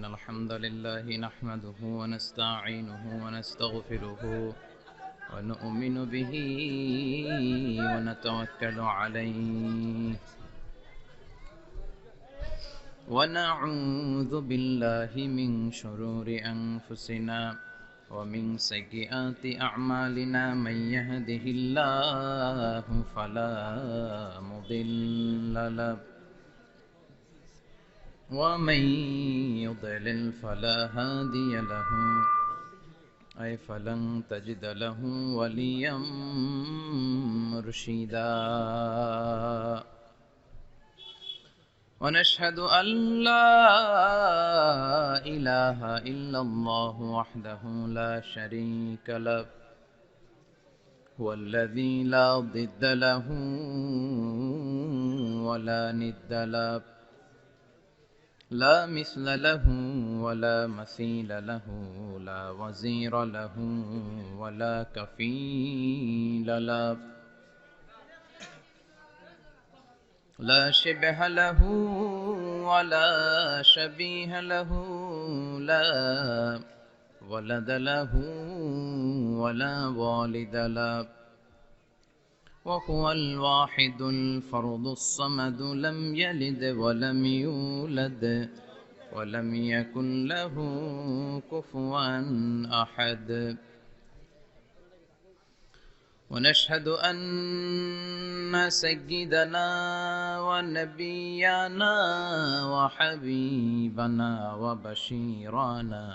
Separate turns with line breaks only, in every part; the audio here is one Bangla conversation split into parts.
إن الحمد لله نحمده ونستعينه ونستغفره ونؤمن به ونتوكل عليه ونعوذ بالله من شرور أنفسنا ومن سيئات أعمالنا من يهده الله فلا مضل له ومن يضلل فلا هادي له أي فلن تجد له وليا مرشدا ونشهد أن لا إله إلا الله وحده لا شريك له هو الذي لا ضد له ولا ند له لا مثل له ولا مثيل له لا وزير له ولا كفيل له لا شبه له ولا شبيه له لا ولد له ولا والد له وهو الواحد الفرد الصمد لم يلد ولم يولد ولم يكن له كفوا أحد ونشهد أن سيدنا ونبينا وحبيبنا وبشيرنا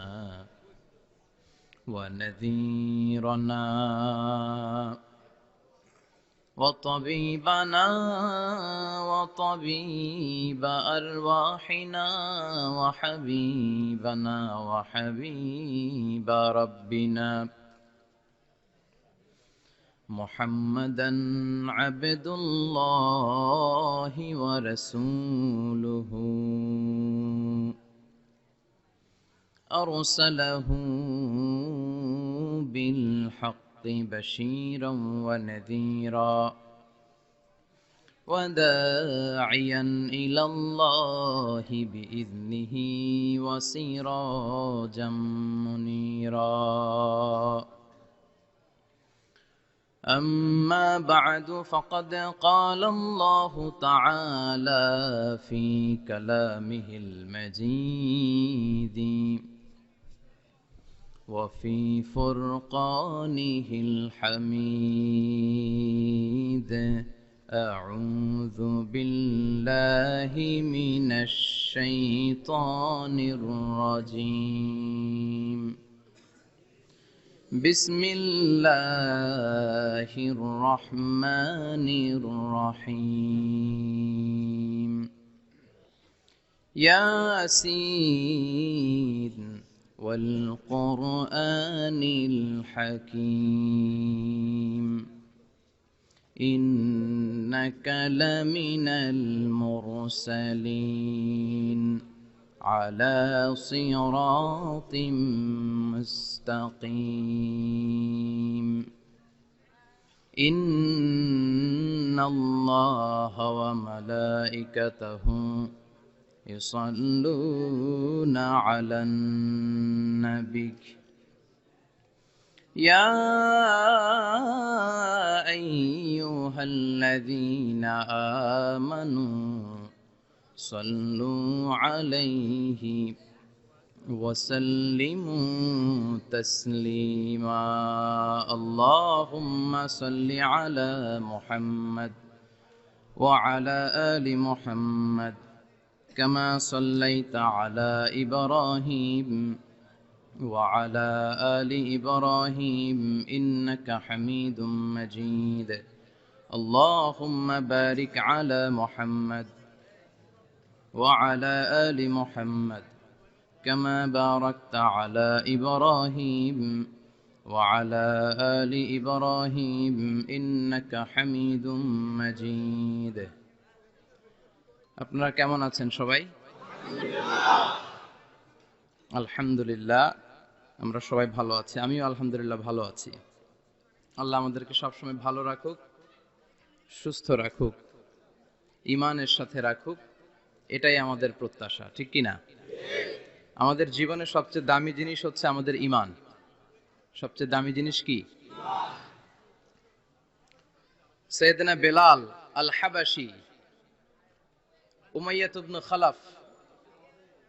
ونذيرنا وطبيبنا وطبيب أرواحنا وحبيبنا وحبيب ربنا محمدا عبد الله ورسوله أرسله بالحق بشيرا ونذيرا وداعيا إلى الله بإذنه وسراجا منيرا أما بعد فقد قال الله تعالى في كلامه المجيد وفي فرقانه الحميد أعوذ بالله من الشيطان الرجيم بسم الله الرحمن الرحيم ياسين والقرآن الحكيم إنك لمن المرسلين على صراط مستقيم إن الله وملائكته يصلون على النبي يا أيها الذين آمنوا صلوا عليه وسلموا تسليما اللهم صل على محمد وعلى آل محمد كما صليت على إبراهيم وعلى آل إبراهيم إنك حميد مجيد اللهم بارك على محمد وعلى آل محمد كما باركت على إبراهيم وعلى آل إبراهيم إنك حميد مجيد আপনারা কেমন আছেন সবাই? আলহামদুলিল্লাহ আমরা সবাই ভালো আছি। আমিও আলহামদুলিল্লাহ ভালো আছি। আল্লাহ আমাদেরকে সবসময় ভালো রাখুক, সুস্থ রাখুক, ঈমানের সাথে রাখুক, এটাই আমাদের প্রত্যাশা, ঠিক কি না? আমাদের জীবনে সবচেয়ে দামি জিনিস হচ্ছে আমাদের ঈমান। সবচেয়ে দামি জিনিস কি? সাইয়েদনা বেলাল আল হাবাশি, উমাইয়া ইবনে খালাফ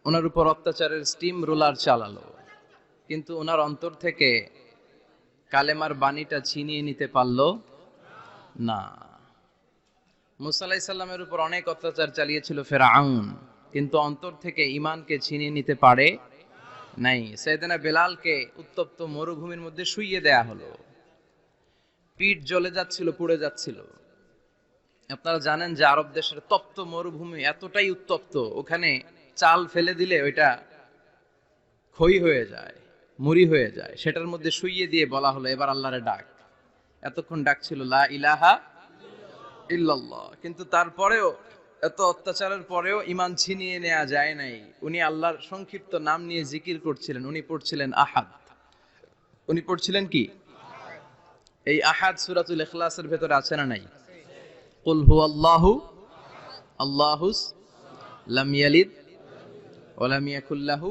ওনার উপর অত্যাচারের স্টিম রোলার চালালো, কিন্তু ওনার অন্তর থেকে কালেমার বাণীটা ছিনিয়ে নিতে পারলো না। মুসা আলাইহিস সালামের উপর অনেক অত্যাচার চালিয়েছিল ফিরআউন, কিন্তু অন্তর থেকে ঈমানকে ছিনিয়ে নিতে পারে নাই। সাইয়েদনা বেলালকে উত্তপ্ত মরুভূমির মধ্যে শুইয়ে দেয়া হলো, পিঠ জ্বলে যাচ্ছিল, পুড়ে যাচ্ছিল। আপনারা জানেন যে আরব দেশের তপ্ত মরুভূমি এতটাই উত্তপ্ত, ওখানে চাল ফেলে দিলে ওইটা ক্ষয়ী হয়ে যায়, মুড়ি হয়ে যায়। সেটার মধ্যে শুইয়ে দিয়ে বলা হলো এবার আল্লাহরে ডাক। এতক্ষণ ডাকছিল লা ইলাহা ইল্লাল্লাহ, কিন্তু তারপরেও, এত অত্যাচারের পরেও ঈমান ছিনিয়ে নেওয়া যায় নাই। উনি আল্লাহর সংক্ষিপ্ত নাম নিয়ে জিকির করছিলেন। উনি পড়ছিলেন আহাদ। উনি পড়ছিলেন কি? এই আহাদ সূরাতুল ইখলাসের ভেতরে আছে না নাই? কুল হুয়াল্লাহু আল্লাহুস লাম ইয়ালিদ ওয়া লাম ইয়াকুল লাহু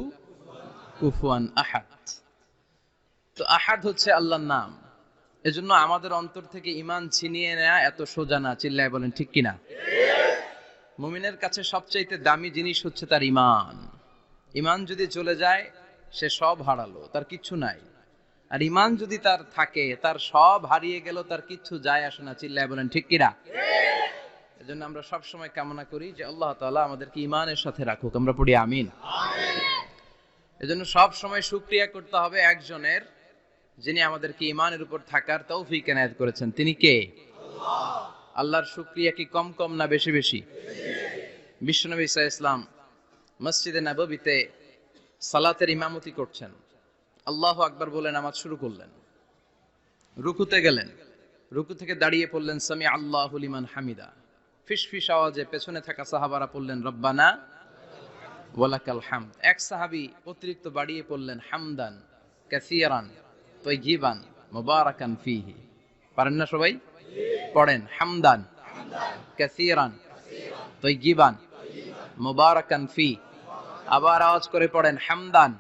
কুফুয়ান আহাদ। তো আহাদ হচ্ছে আল্লাহর নাম। এজন্য আমাদের অন্তর থেকে ঈমান ছিনিয়ে নেওয়া এত সোজা না। চিল্লায় বলেন ঠিক কিনা? মুমিনের কাছে সবচাইতে দামি জিনিস হচ্ছে তার ঈমান। ঈমান যদি চলে যায় সে সব হারালো, তার কিচ্ছু নাই। আর ঈমান যদি তার থাকে, তার সব হারিয়ে গেল, তার কিচ্ছু যায় আসে না। চিল্লায় বলেন ঠিক কিনা? এজন্য আমরা সব সময় কামনা করি যে আল্লাহ তাআলা আমাদেরকে ঈমানের সাথে রাখুক। আমরা পড়ি আমিন। এজন্য সব সময় শুকরিয়া করতে হবে একজনের, যিনি আমাদেরকে ঈমানের উপর থাকার তৌফিক এনায়েত করেছেন। তিনি কে? আল্লাহ। আল্লাহর শুকরিয়া কি কম কম না বেশি বেশি? বিশ্বনবী সাল্লাল্লাহু আলাইহি ওয়াসাল্লাম মসজিদে নববীতে সালাতের ইমামতি করছেন। আল্লাহু আকবার বলে নামাজ শুরু করলেন। রুকুতে গেলেন, রুকু থেকে দাঁড়িয়ে পড়লেন সামি আল্লাহু লিমান হামিদা। ফিসফিস আওয়াজে পেছনে থাকা সাহাবারা পড়লেন রব্বানা ওয়ালাকাল হামদ। এক সাহাবী অতিরিক্ত বাড়িয়ে পড়লেন হামদান কাসীরান তাইয়িবান মুবারাকান ফীহি। পারেন না সবাই? পড়েন হামদান কাসীরান তাইয়িবান মুবারাকান ফী। আবার আওয়াজ করে পড়েন হামদান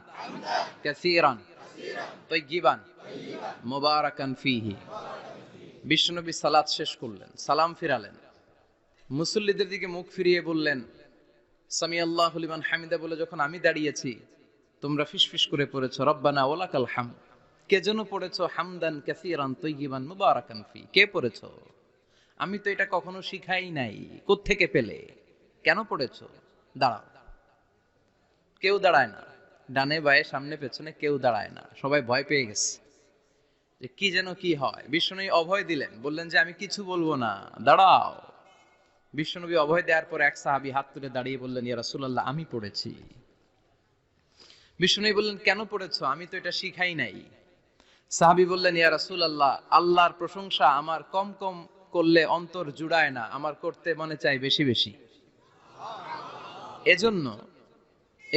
কাসীরান তাইয়িবান মুবারাকান ফীহি। বিশ্বনবী সালাত শেষ করলেন, সালাম ফিরালেন, মুসল্লিদের দিকে মুখ ফিরিয়ে বললেন সামি আল্লাহু লিমান হামিদা বলে যখন আমি দাঁড়িয়েছি, তোমরা ফিসফিস করে পড়েছো রব্বানা ওয়ালাকাল হামদ। কে যেন পড়েছো হামদান কাসীরান তাইয়িবান মুবারাকান ফী। কে পড়েছো? আমি তো এটা কখনো শিখাই নাই। কোত্থেকে পেলে? কেন পড়েছো? দাঁড়াও। কেউ দাঁড়ায় না, ডানে বায়ে সামনে পেছনে কেউ দাঁড়ায় না। সবাই ভয় পেয়ে গেছে যে কি যেন কি হয়। বিশ্বনবী অভয় দিলেন, বললেন যে আমি কিছু বলবো না, দাঁড়াও। বিশ্বনবী অভয় দেওয়ার পর এক সাহাবী হাত তুলে দাঁড়িয়ে বললেন ইয়া রাসূলুল্লাহ আমি পড়েছি। বিশ্বনবী বললেন কেন পড়েছো? আমি তো এটা শিখাই নাই। সাহাবী বললেন ইয়া রাসূলুল্লাহ আল্লাহর প্রশংসা আমার কম কম করলে অন্তর জুড়ায় না, আমার করতে মনে চাই বেশি বেশি।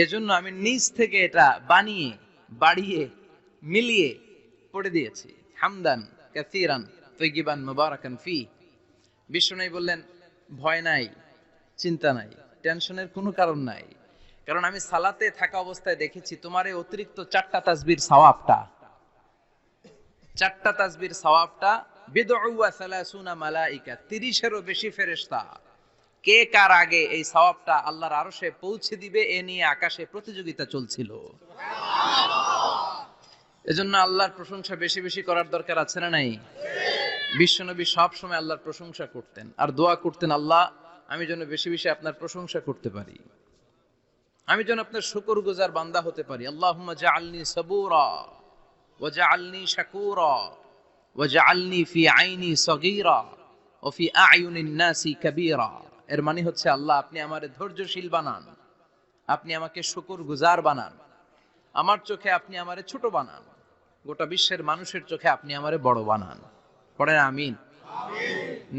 এজন্য আমি নিজ থেকে এটা বানিয়ে বাড়িয়ে মিলিয়ে পড়ে দিয়েছি হামদান কাসীরান তাইয়িবান মুবারাকান ফী। বিশ্বনবী বললেন ভয় নাই, চিন্তা নাই, টেনশনের কোনো কারণ নাই, কারণ আমি সালাতে থাকা অবস্থায় দেখেছি তোমার এই অতিরিক্ত চারটা তাসবির সওয়াবটা বিদউ ওয়া সালাসুনা মালাইকা, 30-এরও বেশি ফেরেশতা কে কার আগে এই সওয়াবটা আল্লাহর আরশে পৌঁছে দিবে এ নিয়ে আকাশে প্রতিযোগিতা চলছিল। এজন্য আল্লাহর প্রশংসা বেশি বেশি করার দরকার আছে না নাই? বিশ্বনবী সব সময় আল্লাহর প্রশংসা করতেন আর দোয়া করতেন আল্লাহ আমি যেন বেশি বেশি আপনার প্রশংসা করতে পারি, আমি যেন আপনার শুকরগুজার বান্দা হতে পারি। আল্লাহুম্মা জাআলনি সাবুরা ওয়া জাআলনি শাকুরা ওয়া জাআলনি ফি আইনি সগীরা ওয়া ফি আ'য়ুনিন নাসি কাবীরা। এর মানে হচ্ছে আল্লাহ আপনি আমারে ধৈর্যশীল বানান, আপনি আমাকে শুকরগুজার বানান, আমার চোখে আপনি আমারে ছোট বানান, গোটা বিশ্বের মানুষের চোখে আপনি আমারে বড় বানান। পড়েন আমিন।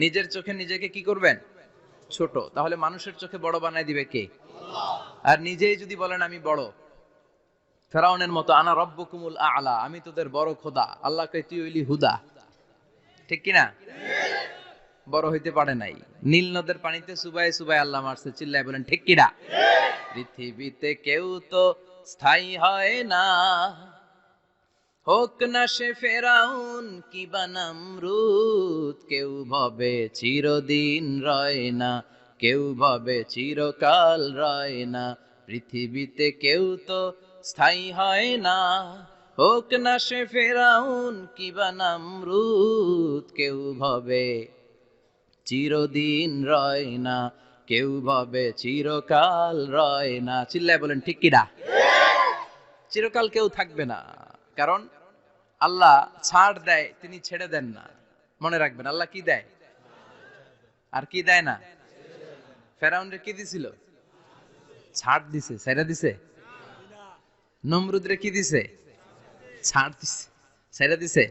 নিজের চোখে নিজেকে কি করবেন? ছোট। তাহলে মানুষের চোখে বড় বানায় দিবে কে? আল্লাহ। আর নিজেই যদি বলেন আমি বড়, ফেরাউনের মতো আনা রব্বুকুমুল আ'লা, আমি তোদের বড় খোদা, আল্লাহ কয় তুই হইলি হুদা। ঠিক কিনা? বড় হইতে পারে নাই। নীল নদের পানিতে সুবাই সুবাই আল্লাহ মারছে। চিল্লায় বলেন ঠিক কিনা? পৃথিবীতে কেউ তো স্থায়ী হয় না। হোক না সে ফেরাউন কিবা নমরুদ, কেউ ভাবে চিরদিন রয় না, কেউ ভাবে চিরকাল রয় না। পৃথিবীতে কেউ তো স্থায়ী হয় না। হোক না সে ফেরাউন কিবা নমরুদ, কেউ ভাবে চিরদিন রয় না, কেউ ভাবে চিরকাল রয় না। চিল্লায় বলেন ঠিক কিনা? চিরকাল কেউ থাকবে না, কারণ আল্লাহ ছাড় দেয়, তিনি ছেড়ে দেন না। মনে রাখবেন, আল্লাহ কি দেয় আর কি দেয় না। ফেরাউনরে কি দিছিল? ছাড় দিছে, ছেড়ে দিছে। নমরুদরে কি দিছে? ছাড় দিছে, ছেড়ে দিছে।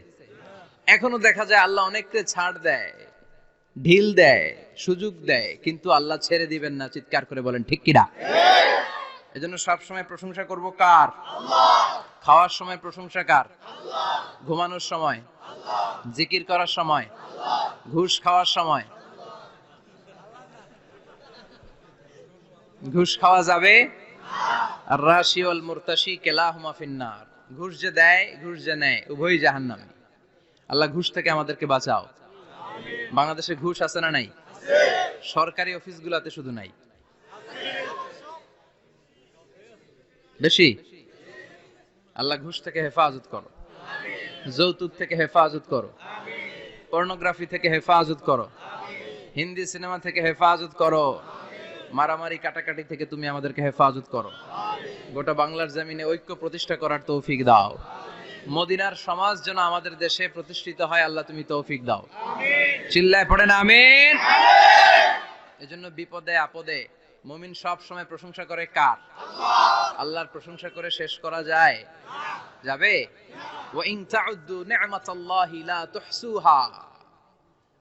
এখনো দেখা যায় আল্লাহ অনেককে ছাড় দেয়, ঢিল দেয়, সুযোগ দেয়, কিন্তু আল্লাহ ছেড়ে দিবেন না। চিৎকার করে বলেন ঠিক কিনা? এজন্য সবসময় প্রশংসা করব কার? খাওয়ার সময় প্রশংসা কার? ঘুমানোর সময়, জিকির করার সময়, ঘুষ খাওয়ার সময়। ঘুষ খাওয়া যাবে? আর রাশি ওয়াল মুরতাশি কিলাহুমা ফিন্নার। ঘুষ যে দেয়, ঘুষ যে নেয়, উভয়ই জাহান্নামী। আল্লাহ ঘুষ থেকে আমাদেরকে বাঁচাও। বাংলাদেশে ঘুষ আছে না নাই? সরকারি অফিসগুলোতে শুধু নাই, বেশি। আল্লাহ ঘুষ থেকে হেফাজত করো, যৌতুক থেকে হেফাজত করো, পর্নোগ্রাফি থেকে হেফাজত করো, হিন্দি সিনেমা থেকে হেফাজত করো, মারামারি কাটাকাটি থেকে তুমি আমাদেরকে হেফাজত করো। গোটা বাংলার জমিনে ঐক্য প্রতিষ্ঠা করার তৌফিক দাও। মদিনার সমাজ যেন আমাদের দেশে প্রতিষ্ঠিত হয়, আল্লাহ তুমি তৌফিক দাও। চিল্লায় পড়েন আমিন। এজন্য বিপদে আপদে মুমিন সব সময় প্রশংসা করে কার? আল্লাহর প্রশংসা করে শেষ করা যায়? যাবে? ওয়া ইন তাউদ্দু নি'মাতাল্লাহি লা তুহসুহা।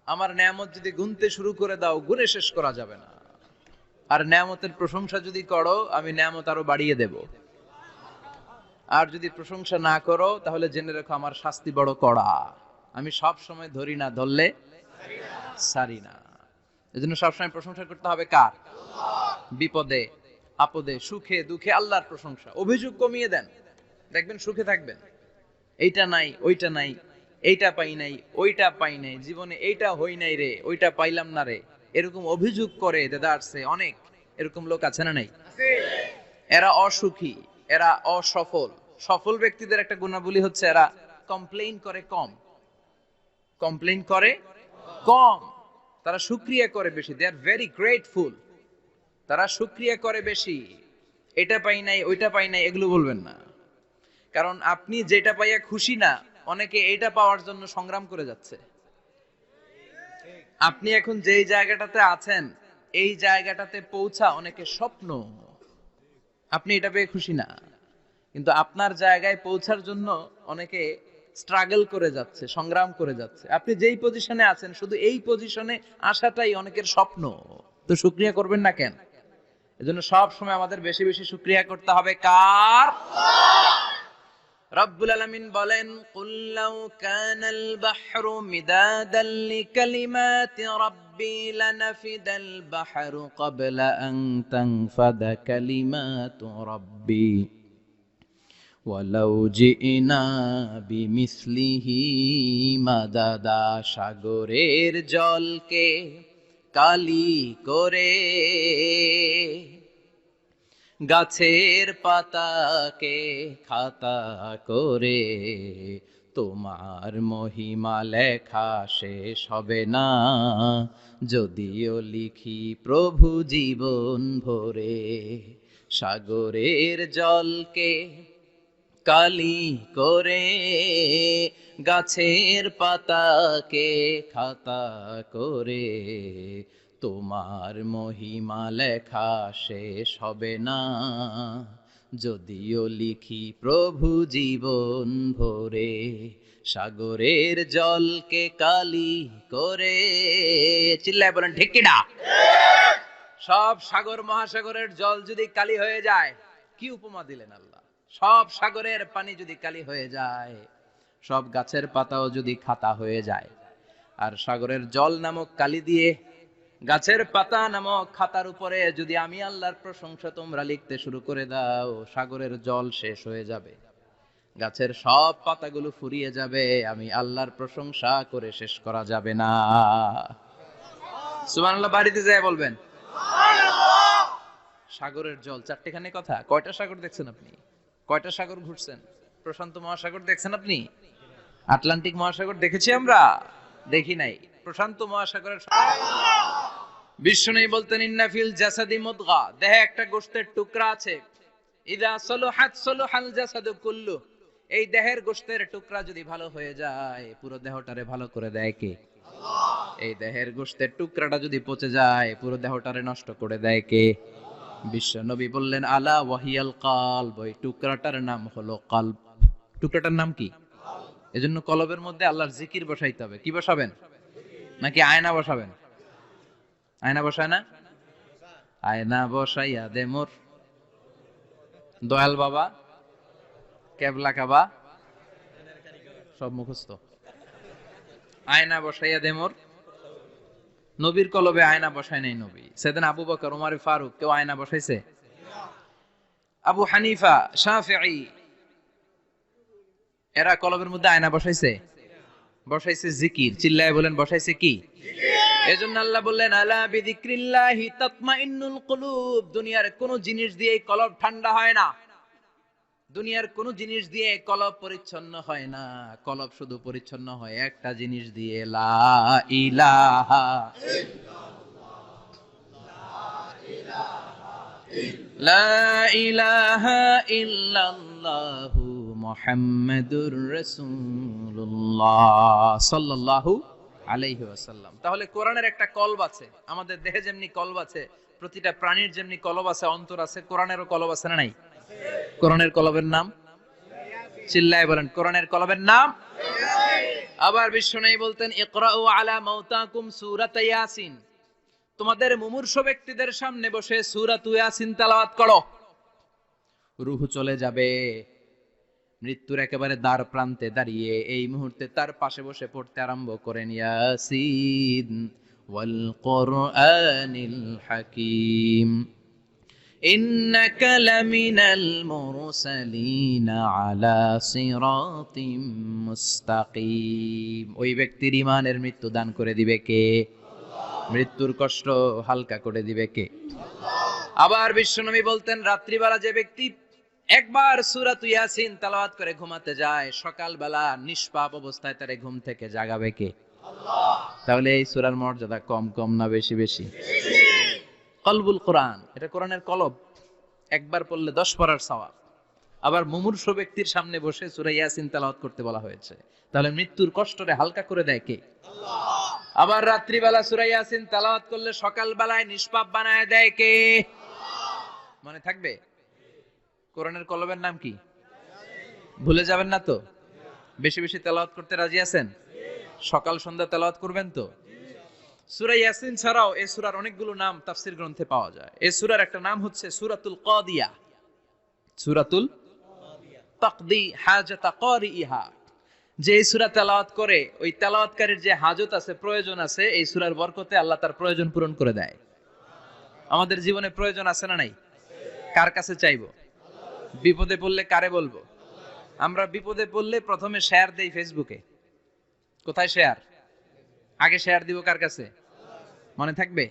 আমার নেয়ামত যদি গুনতে শুরু করে দাও, গুনে শেষ করা যাবে না। আর নেয়ামতের প্রশংসা যদি করো, আমি নেয়ামত আরো বাড়িয়ে দেব। আর যদি প্রশংসা না করো, তাহলে জেনে রেখো আমার শাস্তি বড় কড়া। আমি সব সময় ধরি না, ধরলে সারি না। এজন্য সবসময় প্রশংসা করতে হবে কার? বিপদে আপদে সুখে দুঃখে আল্লাহর প্রশংসা। অভিযোগ কমিয়ে দেন, দেখবেন সুখে থাকবেন। এইটা নাই, ওইটা নাই, এইটা পাই নাই, ওইটা পাই নাই, জীবনে এইটা হই নাই রে, ওইটা পাইলাম না রে, এরকম অভিযোগ করে দেদারসে অনেক। এরকম লোক আছে না নাই? এরা অসুখী, এরা অসফল। সফল ব্যক্তিদের একটা গুণাবলী হচ্ছে এরা কমপ্লেইন করে কম। কমপ্লেইন করে কম, তারা শুকরিয়া করে বেশি। দে আর ভেরি গ্রেটফুল। তারা শুকরিয়া করে বেশি। এটা পাই নাই, ওইটা পাই নাই, এগুলো বলবেন না। কারণ আপনি যেটা পাইয়া খুশি না, অনেকে এইটা পাওয়ার জন্য সংগ্রাম করে যাচ্ছে। আপনি এখন যেই জায়গাটাতে আছেন, এই জায়গাটাতে পৌঁছা অনেকে স্বপ্ন। আপনি এটা পেয়ে খুশি না, কিন্তু আপনার জায়গায় পৌঁছার জন্য অনেকে স্ট্রাগল করে যাচ্ছে, সংগ্রাম করে যাচ্ছে। আপনি যেই পজিশনে আছেন, শুধু এই পজিশনে আসাটাই অনেকের স্বপ্ন। তো শুকরিয়া করবেন না কেন? এজন্য সব সময় আমাদের বেশি বেশি শুকরিয়া করতে হবে কার? রব্বুল আলামিন বলেন, কুল লাউ কানাল বাহরু মিদাদাল লিকালিমাতি রাব্বি লানাফিদাল বাহরু ক্বাবলা আন তানফাদা কালিমাতু রাব্বি ওয়ালাউ জিনা বিমিসলিহি মাদাদা। সাগরের জলকে কালি করে, গাছের পাতাকে খাতা করে, তোমার মহিমা লেখা শেষ হবে না, যদিও লিখি প্রভু জীবন ভরে। সাগরের জলকে কালি করে, গাছের পাতাকে খাতা করে, তোমার মহিমা লেখা শেষ হবে না, যদিও লিখি প্রভু জীবন ভরে। সাগরের জলকে কালি করে। চিল্লায় বলেন ঠিক কিনা? সব সাগর মহাসাগরের জল যদি কালি হয়ে যায়, কি উপমা দিলেন আল্লাহ। সব সাগরের পানি যদি কালি হয়ে যায়, সব গাছের পাতাও যদি খাতা হয়ে যায়, আর সাগরের জল নামক কালি দিয়ে গাছের পাতা নামক খাতার উপরে যদি আমি আল্লাহর প্রশংসা তোমরা লিখতে শুরু করে দাও, সাগরের জল শেষ হয়ে যাবে, গাছের সব পাতাগুলো ফুরিয়ে যাবে, আমি আল্লাহর প্রশংসা করে শেষ করা যাবে না। সুবহানাল্লাহ বাড়িতে যায় বলবেন সাগরের জল চারটেখানে কথা। কয়টা সাগর দেখছেন আপনি? কয়টা সাগর ঘুরছেন? প্রশান্ত মহাসাগর দেখছেন আপনি? আটলান্টিক মহাসাগর দেখেছি আমরা? দেখি নাই। প্রশান্ত মহাসাগরের বিষ্ণু বলতেন ইন্না ফিল জাসাদি মুদগা, দেহে একটা গোশতের টুকরা আছে, ইযা সালাহাত সালাহাল জাসাদু কুল্লু, এই দেহের গোশতের টুকরা যদি ভালো হয়ে যায় পুরো দেহটারে ভালো করে দেয় কে? আল্লাহ। এই দেহের গোশতের টুকরাটা যদি পচে যায় পুরো দেহটারে নষ্ট করে দেয় কে? বিশ্ব নবী বললেন আলা ওয়াহিয়াল কালব, ওই টুকরাটার নাম হলো কলব। টুকরাটার নাম কি? এজন্য কলবের মধ্যে আল্লাহর জিকির বসাইতে হবে। কি বসাবেন? নাকি আয়না বসাবেন? আয়না বসায় না? আয়না বসাইয়া দে মোর দয়াল বাবা, কেবলা কাবা, সব মুখস্থ। আয়না বসাইয়া দে মোর, নবীর কলবে আয়না বসায় নাই নবী। সেদিন আবু বকর, ওমর ফারুক কেউ আয়না বসাইছে? আবু হানিফা, শাফিঈ এরা কলবের মধ্যে আয়না বসাইছে? বসাইছে জিকির। চিল্লায় বলেন বসাইছে কি? এজন্য আল্লাহ বললেন আলা বিযিক্রিল্লাহি তাতমাইন্নুল কুলুব, দুনিয়ার কোন জিনিস দিয়ে কলব ঠান্ডা হয় না, দুনিয়ার কোন জিনিস দিয়ে কলব পরিচ্ছন্ন হয় না। কলব শুধু পরিচ্ছন্ন হয় একটা জিনিস দিয়ে, লা ইলাহা লা ইলাহা ইল্লাল্লাহু মুহাম্মাদুর রাসূলুল্লাহ সাল্লাল্লাহু আলাইহি ওয়াসাল্লাম। তাহলে কোরআনের একটা কলব আছে, আমাদের দেহে যেমনি কলব আছে, প্রতিটা প্রাণীর যেমনি কলব আছে, অন্তর আছে, কোরআনেরও কলব আছে না নাই? কোরআনের কলবের নাম? চিল্লায় বলেন কোরআনের কলবের নাম। আবার বিষ্ণু বলতেন ইকরাউ আলা মাউতাকুম সূরাত ইয়াসিন, তোমাদের মুমূর্ষ ব্যক্তিদের সামনে বসে সূরাত ইয়াসিন তেলাওয়াত করো। রূহ চলে যাবে, মৃত্যুর একেবারে দ্বার প্রান্তে দাঁড়িয়ে এই মুহূর্তে তার পাশে বসে পড়তে আরম্ভ করেন ইয়াসিন ওয়াল কুরআনিল হাকীম ইন্নাকা লামিনাল মুরসালিনা আলা সিরাতিম মুস্তাকিম। ওই ব্যক্তির ঈমানের মৃত্যু দান করে দিবে কে? আল্লাহ। মৃত্যুর কষ্ট হালকা করে দিবে কে? আল্লাহ। আবার বিশ্বনবী বলতেন রাত্রিবেলা যে ব্যক্তি একবার সূরাত ইয়াসিন তেলাওয়াত করে ঘুমাতে যায়, সকালবেলা নিষ্পাপ অবস্থায় তারে ঘুম থেকে জাগাবে কে? আল্লাহ। তাহলে এই সূরার মর্যাদা কম কম না বেশি বেশি? কলবুল কোরআন, এটা কোরআনের কলব, একবার পড়লে 10 পড়ার সওয়াব। আবার মুমূর্ষ ব্যক্তির সামনে বসে সূরা ইয়াসিন তেলাওয়াত করতে বলা হয়েছে, তাহলে মৃত্যুর কষ্টরে হালকা করে দেয় কে? আল্লাহ। আবার রাত্রিবেলা সূরা ইয়াসিন তেলাওয়াত করলে সকালবেলায় নিষ্পাপ বানায় দেয় কে? আল্লাহ। মনে থাকবে? কোরআনের কলবের নাম কি? ভুলে যাবেন না তো? বেশি বেশি তেলাওয়াত করতে রাজি আছেন? সকাল সন্ধ্যা তেলাওয়াত করবেন তো? সূরা ইয়াসিন ছাড়াও এই সূরার অনেকগুলো নাম তাফসীর গ্রন্থে পাওয়া যায়। এই সূরার একটা নাম হচ্ছে সূরাতুল কাদিয়া। সূরাতুল তাকদি হাজাতা কারিহা, যে এই সূরা তেলাওয়াত করে ওই তেলাওয়াতকারীর যে হাজত আছে, প্রয়োজন আছে, এই সূরার বরকতে আল্লাহ তার প্রয়োজন পূরণ করে দেয়। আমাদের জীবনে প্রয়োজন আছে না নাই? কার কাছে চাইবো? বিপদে পড়লে কারে বলবো? আমরা বিপদে পড়লে প্রথমে শেয়ার দেই ফেসবুকে। কোথায় শেয়ার? আগে শেয়ার দিব কার কাছে? মনে থাকবে?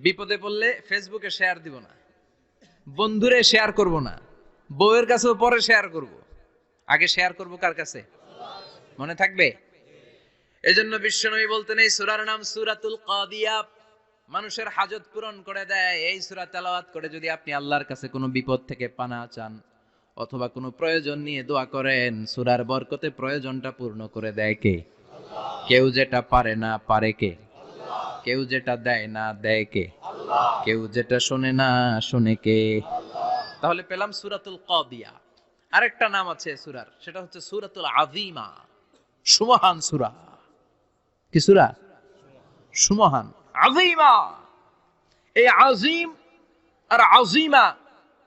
বিপদে পড়লে ফেসবুকে শেয়ার দিব না, বন্ধুরে শেয়ার করব না, বউয়ের কাছেও পরে শেয়ার করব, আগে শেয়ার করব কার কাছে? মনে থাকবে? এজন্য বিশ্বনবী বলতেন এই সূরার নাম সূরাতুল কাদিয়া, মানুষের হাজত পূরণ করে দেয়। এই সূরা তেলাওয়াত করে যদি আপনি আল্লাহর কাছে কোনো বিপদ থেকে পানা চান অথবা কোনো প্রয়োজন নিয়ে দোয়া করেন, সূরার বরকতে প্রয়োজনটা পূর্ণ করে দেয় কে? আল্লাহ। কেউ যেটা পারে না পারে কে? আল্লাহ। কেউ যেটা দেয় না দেয় কে? আল্লাহ। কেউ যেটা শোনে না শোনে কে? আল্লাহ। তাহলে পেলাম সূরাতুল কাদিয়া। আরেকটা নাম আছে সূরার, সেটা হচ্ছে সূরাতুল আযীমা, সুমহান সূরা। কি সূরা? সুমহান, আযীমা। এই আযীম আর আযীমা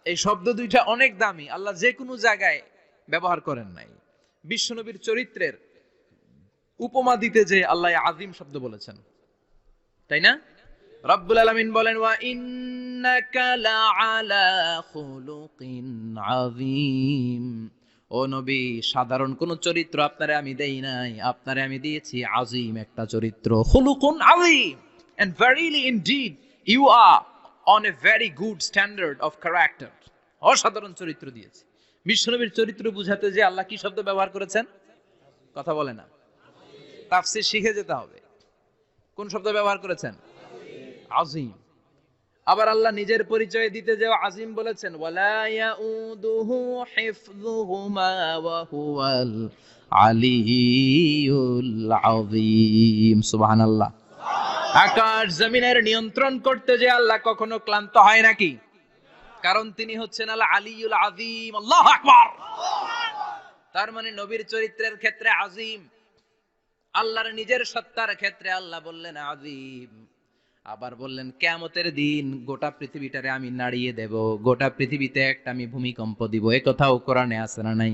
এই শব্দ দুইটা অনেক দামি, আল্লাহ যে কোনো জায়গায় ব্যবহার করেন নাই। বিশ্বনবীর চরিত্রের উপমা দিতে যে আল্লাহ আযীম শব্দ বলেছেন, তাই না? রব্বুল আলামিন বলেন ওয়া ইন্নাকা লাআলা খুলুকিন আযীম। ও নবী, সাধারণ কোন চরিত্র আপনারে আমি দেই নাই, আপনারে আমি দিয়েছি আযীম একটা চরিত্র। খুলুকুন আযীম, and verily indeed you are on a very good standard of character। অসাধারণ চরিত্র দিয়েছি। বিশ্বনবীর চরিত্র বুঝাতে যে আল্লাহ কি শব্দ ব্যবহার করেছেন? কথা বলে না, তাফসীর শিখে যেতে হবে। কোন শব্দ ব্যবহার করেছেন? আযীম। আবার আল্লাহ নিজের পরিচয় দিতে যে আযীম বলেছেন, ওয়ালা ইয়াউদুহু হিফযুহুমা ওয়া হুয়াল আলিয়্যুল আযীম। সুবহানাল্লাহ। আকাশ জমিনের নিয়ন্ত্রণ করতে যে আল্লাহ কখনো ক্লান্ত হয় নাকি? কারণ তিনি হচ্ছেন আল আলিয়্যুল আযীম। আল্লাহু আকবার। তার মানে নবীর চরিত্রের ক্ষেত্রে আযীম, আল্লাহর নিজের সত্তার ক্ষেত্রে আল্লাহ বললেন আযীম। আবার বললেন কিয়ামতের দিন গোটা পৃথিবীটারে আমি নাড়িয়ে দেব, গোটা পৃথিবীতে একটা আমি ভূমিকম্প দিব। এই কথাও কোরআনে আছে না নাই?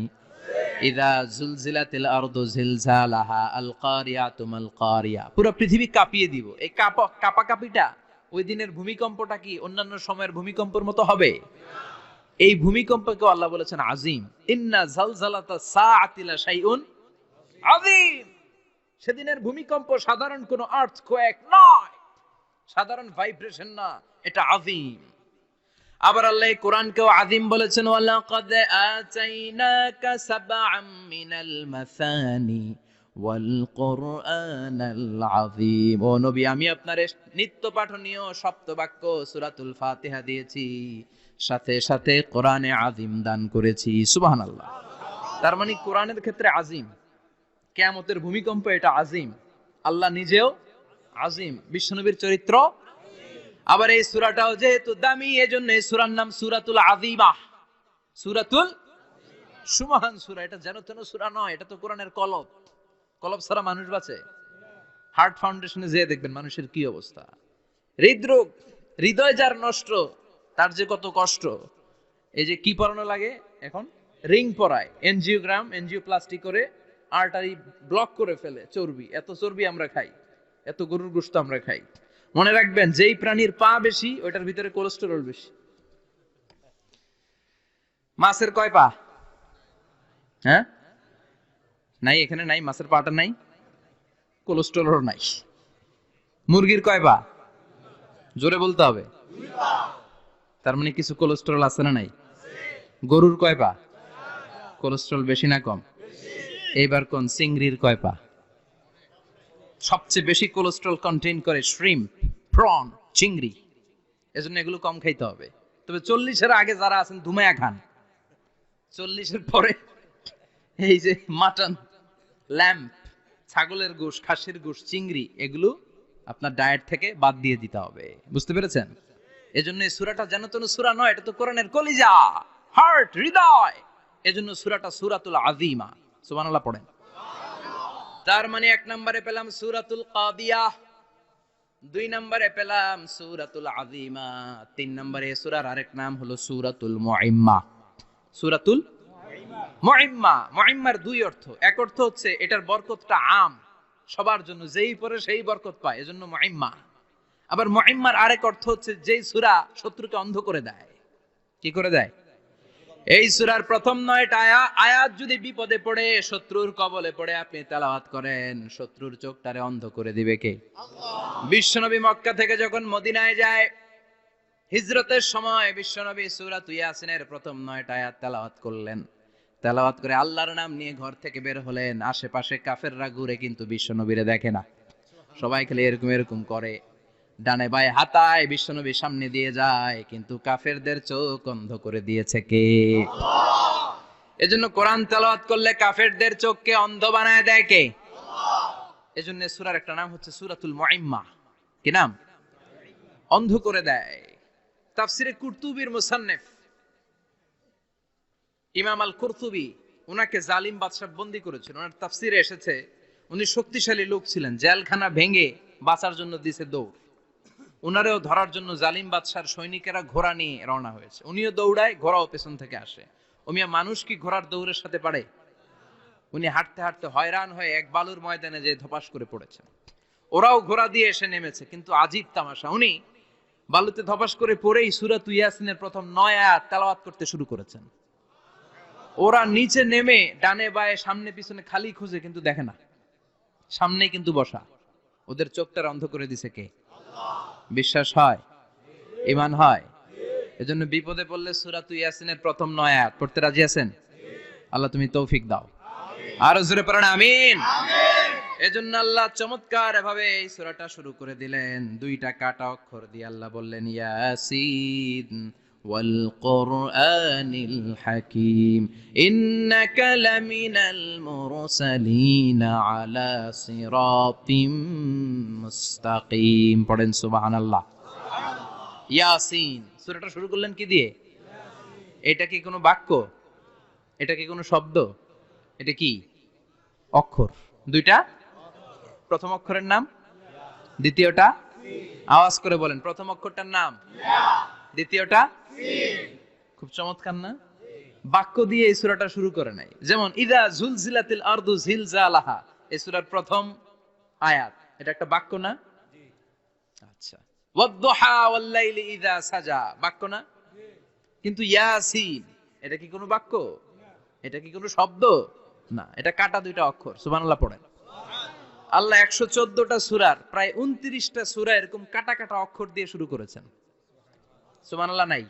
ইযা জুলজিলাতিল আরদু জিলজালাহা আল কারিয়াতু মাল কারিয়া। পুরো পৃথিবী কাঁপিয়ে দিব। এই কাঁপাকাঁপিটা ওই দিনের ভূমিকম্পটা কি অন্যান্য সময়ের ভূমিকম্পের মতো হবে? এই ভূমিকম্পকে আল্লাহ বলেছেন আযীম। ইন্না জালজালাতাস সাআতি লা শাইউন আযীম। সেদিনের ভূমিকম্প সাধারণ কোনো আর্থকোয়েক নয়, সাধারণ ভাইব্রেশন না, এটা আযীম। আবার আল্লাহ কোরআনকেও আযীম বলেছেন, ওয়ালাকাদ আতাইনাকা সাবআম মিনাল মাসানি ওয়াল কুরআনাল আযীম। ও নবী, আমি আপনারে নিত্য পাঠনীয় সপ্তবাক্য সূরাতুল ফাতিহা দিয়েছি, সাথে সাথে কোরআনে আযীম দান করেছি। সুবহানাল্লাহ। তার মানে কোরআনের ক্ষেত্রে আযীম, কিয়ামতের ভূমিকম্প এটা আযীম, আল্লাহ নিজেও আযীম, বিশ্বনবীর চরিত্র। আবার এই সূরাটাও যেহেতু দামি, এজন্য এই সূরার নাম সূরাতুল আযীমা। সূরাতুল সুমহান সূরা। এটা যেন তেন সূরা নয়, এটা তো কোরআনের কলব। কলব ছাড়া মানুষ বাঁচে? হার্ট ফাউন্ডেশনে যেয়ে দেখবেন মানুষের কি অবস্থা। হৃদরোগ, হৃদয় যার নষ্ট, তার যে কত কষ্ট। এই যে কি পরানো লাগে এখন? রিং পরায়, এনজিওগ্রাম, এনজিওপ্লাস্টি করে আর্টারি ব্লক করে ফেলে। চর্বি, এত চর্বি আমরা খাই, এত গরুর গোশত আমরা খাই। মনে রাখবেন, যেই প্রাণীর পা বেশি ওইটার ভিতরে কোলেস্টেরল বেশি। মাছের কয় পা? হ্যাঁ, নাই, এখানে নাই, মাছের পাটা নাই, কোলেস্টেরল নাই। মুরগির কয় পা? জোরে বলতে হবে। তার মানে কিছু কোলেস্টেরল আছে না নাই? গরুর কয় পা? কোলেস্টেরল বেশি না কম? এইবার কোন চিংড়ির কয় পা? সবচেয়ে বেশি কোলেস্টেরল কন্টেইন করে শ্রিম্প, প্রন, চিংড়ি। এজন্য এগুলো কম খাইতে হবে। তবে 40-এর আগে যারা আছেন ধুমায়া খান, 40-এর পরে এই যে মাটন, ল্যাম্প, ছাগলের গোশ, খাসির গোশ, চিংড়ি, এগুলো আপনার ডায়েট থেকে বাদ দিয়ে দিতে হবে। বুঝতে পেরেছেন? এজন্য এই সূরাটা যেন তেন সূরা নয়, এটা তো কোরআনের কলিজা, হার্ট, হৃদয়। এজন্য সূরাটা সূরাতুল আযীমা। সুবহানাল্লাহ পড়েন। তার মানে 1 নম্বরে পেলাম সূরাতুল কাদিয়াহ, 2 নম্বরে পেলাম সূরাতুল আযীমা, 3 নম্বরে সূরার আরেক নাম হলো সূরাতুল মুইম্মা। সূরাতুল মুইম্মা। মুইম্মার 2 অর্থ। এক অর্থ হচ্ছে এটার বরকতটা আম, সবার জন্য, যেই পড়ে সেই বরকত পায়, এজন্য মুইম্মা। আবার মুইম্মার আরেক অর্থ হচ্ছে যেই সূরা শত্রুকে অন্ধ করে দেয়। কি করে দেয়? এই সূরার প্রথম 9টা আয়াত যদি বিপদে পড়ে, শত্রুর কবলে পড়ে আপনি তেলাওয়াত করেন, শত্রুর চোখটারে অন্ধ করে দিবে কে? আল্লাহ। বিশ্বনবী মক্কা থেকে যখন মদিনায় যায়, হিজরতের সময় বিশ্বনবী সূরাতুল ইয়াসিনের প্রথম 9টা আয়াত তেলাওয়াত করলেন। তেলাওয়াত করে আল্লাহর নাম নিয়ে ঘর থেকে বের হলেন। আশেপাশে কাফেররা ঘুরে কিন্তু বিশ্বনবীরে দেখে না, সবাই খালি এরকম এরকম করে, ডানে বায়ে হাতায়, বিশ্বনবী সামনে দিয়ে যায়, কিন্তু কাফেরদের চোখ অন্ধ করে দিয়েছে কে? আল্লাহ। এজন্য কোরআন তেলাওয়াত করলে কাফেরদের চোখকে অন্ধ বানায় দেয় কে? আল্লাহ। এজন্য সূরার একটা নাম হচ্ছে সূরাতুল মুইম্মা। কি নাম? অন্ধ করে দেয়। তাফসিরে কুরতুবীর মুসান্নিফ ইমাম আল কুরতুবী, উনাকে জালিম বাদশা বন্দী করেছিল। ওনার তাফসিরে এসেছে উনি শক্তিশালী লোক ছিলেন, জেলখানা ভেঙে বাঁচার জন্য দিছে দৌড়। উনারেও ধরার জন্য জালিম বাদশার সৈনিকেরা ঘোড়া নিয়ে রওনা হয়েছে। উনিও দৌড়ায়, ঘোড়াও পেছন থেকে আসে। ওমিয়া মানুষ কি ঘোড়ার দৌড়ের সাথে পারে? উনি হাঁটতে হাঁটতে হয়রান হয়ে এক বালুর ময়দানে যে ধপাস করে পড়েছেন। ওরাও ঘোড়া দিয়ে এসে নেমেছে, কিন্তু আজীব তামাশা, উনি বালুতে ধপাস করে পড়েই সূরাত ইয়াসিনের প্রথম 9 আয়াত তেলাওয়াত করতে শুরু করেছেন। ওরা নিচে নেমে ডানে বায়ে সামনে পিছনে খালি খুঁজে, কিন্তু দেখে না, সামনেই কিন্তু বসা। ওদের চোখটা অন্ধ করে দিছে কে? বিশ্বাস হয়? ঈমান হয়? এজন্য বিপদে পড়লে সূরাত ইয়াসিনের প্রথম 9 আয়াত পড়তে রাজি আছেন? আল্লাহ তুমি তৌফিক দাও। আরো জোরে পড়েন আমিন। এজন্য আল্লাহ চমৎকার ভাবে এই সূরাটা শুরু করে দিলেন। দুইটা কাটা অক্ষর দিয়ে আল্লাহ বললেন ইয়াসিন ওয়াল কুরআনিল হাকীম ইন্নাকা লামিনাল মুরসালিন আলা সিরাতিম মুস্তাকিম। পড়েন সুবহানাল্লাহ। ইয়াসিন সূরাটা শুরু করলেন কি দিয়ে? এটা কি কোনো বাক্য? এটা কি কোনো শব্দ? এটা কি অক্ষর? দুইটা। প্রথম অক্ষরের নাম, দ্বিতীয়টা আওয়াজ করে বলেন, প্রথম অক্ষরটার নাম, দ্বিতীয়টা। খুব চমৎকার না? বাক্য দিয়ে এই সূরাটা শুরু করে নাই। যেমন ইদা জুলজিলাতিল আরদু জিলজালাহা, এই সূরার প্রথম আয়াত, এটা একটা বাক্য না? আচ্ছা। ওয়াদ-দুহা ওয়াল-লাইলি ইযা সাজা, বাক্য না? কিন্তু ইয়াসিন এটা কি কোনো বাক্য? এটা কি কোনো শব্দ? না, এটা কাটা দুইটা অক্ষর। সুবহানাল্লাহ পড়েন। আল্লাহ 114টা সূরার প্রায় 29টা সূরা এরকম কাটা কাটা অক্ষর দিয়ে শুরু করেছেন। সুবহানাল্লাহ নাই?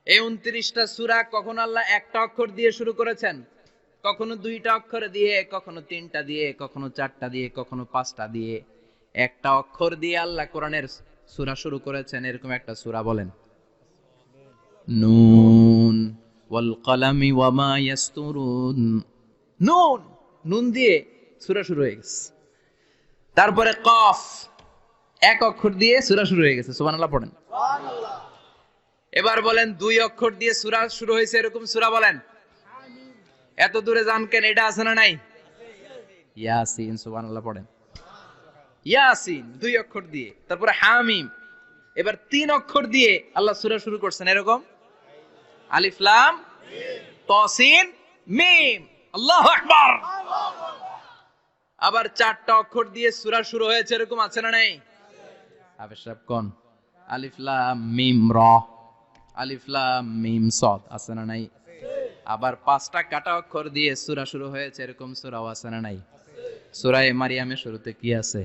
এই 29টা সূরা কখনো আল্লাহ একটা অক্ষর দিয়ে শুরু করেছেন, কখনো দুইটা অক্ষর দিয়ে, কখনো তিনটা দিয়ে, কখনো চারটা দিয়ে, কখনো পাঁচটা দিয়ে। একটা অক্ষর দিয়ে আল্লাহ কোরআনের সূরা শুরু করেছেন, এরকম একটা সূরা বলেন। নুন ওয়াল কলামি ওয়া মা ইয়াসতুরুন। নুন, নুন দিয়ে সূরা শুরু হয়ে গেছে। তারপরে কফ, এক অক্ষর দিয়ে সূরা শুরু হয়ে গেছে। সুবহানাল্লাহ পড়েন। সুবহানাল্লাহ। এবার বলেন দুই অক্ষর দিয়ে সূরা শুরু হয়েছে এরকম সূরা বলেন। এত দূরে যান কেন? এটা আছে না নাই? ইয়াসিন। সুবহানাল্লাহ পড়েন। ইয়াসিন দুই অক্ষর দিয়ে। তারপরে হামিম। এবার তিন অক্ষর দিয়ে আল্লাহ সূরা শুরু করছেন এরকম। আলিফ লাম তাসিন মিম। আল্লাহু আকবার। আবার চারটা অক্ষর দিয়ে সূরা শুরু হয়েছে এরকম আছে না নাই? হাফেজ সাহেব কোন? আলিফ লাম মিম র, আলিফ লাম মিম সদ, আছে না নাই? আবার পাঁচটা কাটা অক্ষর দিয়ে সূরা শুরু হয়েছে এরকম সূরাও আছে না নাই? সূরা মারিয়ামের শুরুতে কি আছে?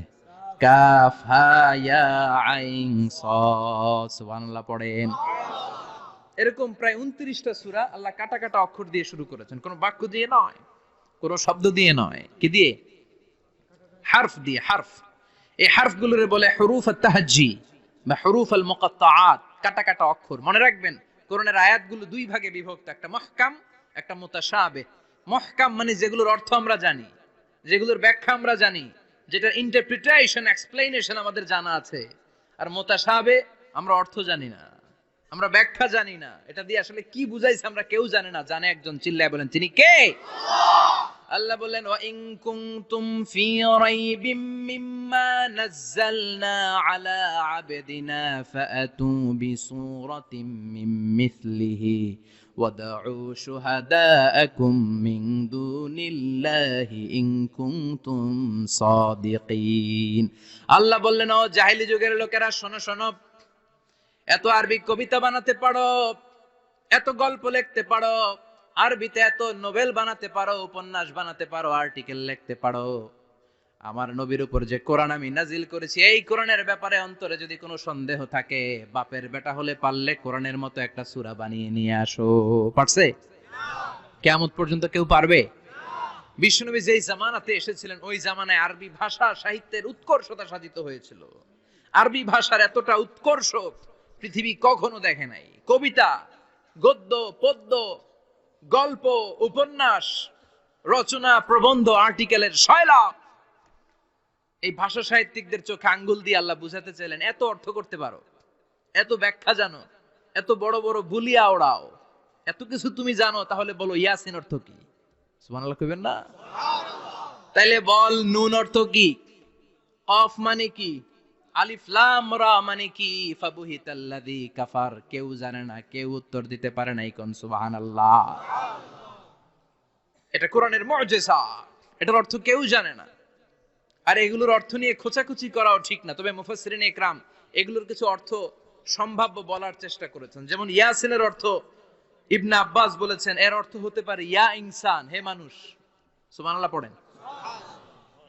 কাফ হা ইয়া আইন সাদ। সুবহানাল্লাহ পড়েন। এরকম প্রায় 29টা সূরা আল্লাহ কাটা কাটা অক্ষর দিয়ে শুরু করেছেন, কোনো বাক্য দিয়ে নয়, কোনো শব্দ দিয়ে নয়। কি দিয়ে? হারফ দিয়ে। হারফ, এই হারফগুলোরে বলে হুরুফ আত-তাহাজ্জি বা হুরুফ আল-মুকাত্তাআত, কাটা কাটা অক্ষর। মনে রাখবেন কোরআনের আয়াতগুলো দুই ভাগে বিভক্ত, একটা মুহকাম, একটা মুতাশাবিহ। মুহকাম মানে যেগুলোর অর্থ আমরা জানি, যেগুলোর ব্যাখ্যা আমরা জানি, যেটার ইন্টারপ্রিটেশন এক্সপ্লেনেশন আমাদের জানা আছে। আর মুতাশাবিহ আমরা অর্থ জানি না, আমরা ব্যাখ্যা জানি না, এটা দিয়ে আসলে কি বুঝাইছে আমরা কেউ জানে না। জানে একজন, চিল্লায় বলেন তিনি কে? আল্লাহ বলেন ওয়া ইন কুনতুম ফি রাইবিম মিম্মা নাযালনা আলা আবদিনা ফাআতু বিসূরাতিন মিন মিসলিহি ওয়াদউ শুহাদাআকুম মিন দুনিল্লাহি ইন কুনতুম সাদিকিন। আল্লাহ বললেন ও জাহেলি যুগের লোকেরা, শোনো শোনো, এত আরবি কবিতা বানাতে পারো, এত গল্প লিখতে পারো, আরবিতে এত নোবেল বানাতে পারো, উপন্যাস বানাতে পারো, আর্টিকেল লিখতে পারো, আমার নবীর উপর যে কোরআন আমি নাজিল করেছি এই কোরআনের ব্যাপারে অন্তরে যদি কোনো সন্দেহ থাকে, বাপের বেটা হলে পারলে কোরআনের মতো একটা সূরা বানিয়ে নিয়ে আসো। পারছে? কিয়ামত পর্যন্ত কেউ পারবে? বিশ্বনবী যেই জামানাতে এসেছিলেন ওই জামানায় আরবি ভাষা সাহিত্যের উৎকর্ষতা সাধিত হয়েছিল। আরবি ভাষার এতটা উৎকর্ষ পৃথিবী কখনো দেখে নাই। কবিতা, গদ্য, পদ্য, গল্প, উপন্যাস, রচনা, প্রবন্ধ, আর্টিকেলের শৈলাপ। এই ভাষা সাহিত্যিকদের চোখে আঙ্গুল দিয়ে আল্লাহ বুঝাতে চাইলেন, এত অর্থ করতে পারো, এত ব্যাখ্যা জানো, এত বড় বড় বুলিয়া ওড়াও, এত কিছু তুমি জানো, তাহলে বলো ইয়াসিন অর্থ কি? সুবহানাল্লাহ কইবেন না? তাইলে বল নুন অর্থ কি? কফ মানে কি? আলিফ লাম রা মানে কি? ফাবুহিতাল্লাযী কাফার। কেউ জানে না, কেউ উত্তর দিতে পারে না। কোন সুবহানাল্লাহ। এটা কোরআনের মুজিজা, এটার অর্থ কেউ জানে না। আর এগুলোর অর্থ নিয়ে খোঁচাখুচি করাও ঠিক না, তবে মুফাসসিরিনে ইকরাম এগুলোর কিছু অর্থ সম্ভাব্য বলার চেষ্টা করেছেন। যেমন ইয়াসিনের অর্থ ইবনে আব্বাস বলেছেন এর অর্থ হতে পারে ইয়া ইনসান, হে মানুষ। সুবহানাল্লাহ পড়েন।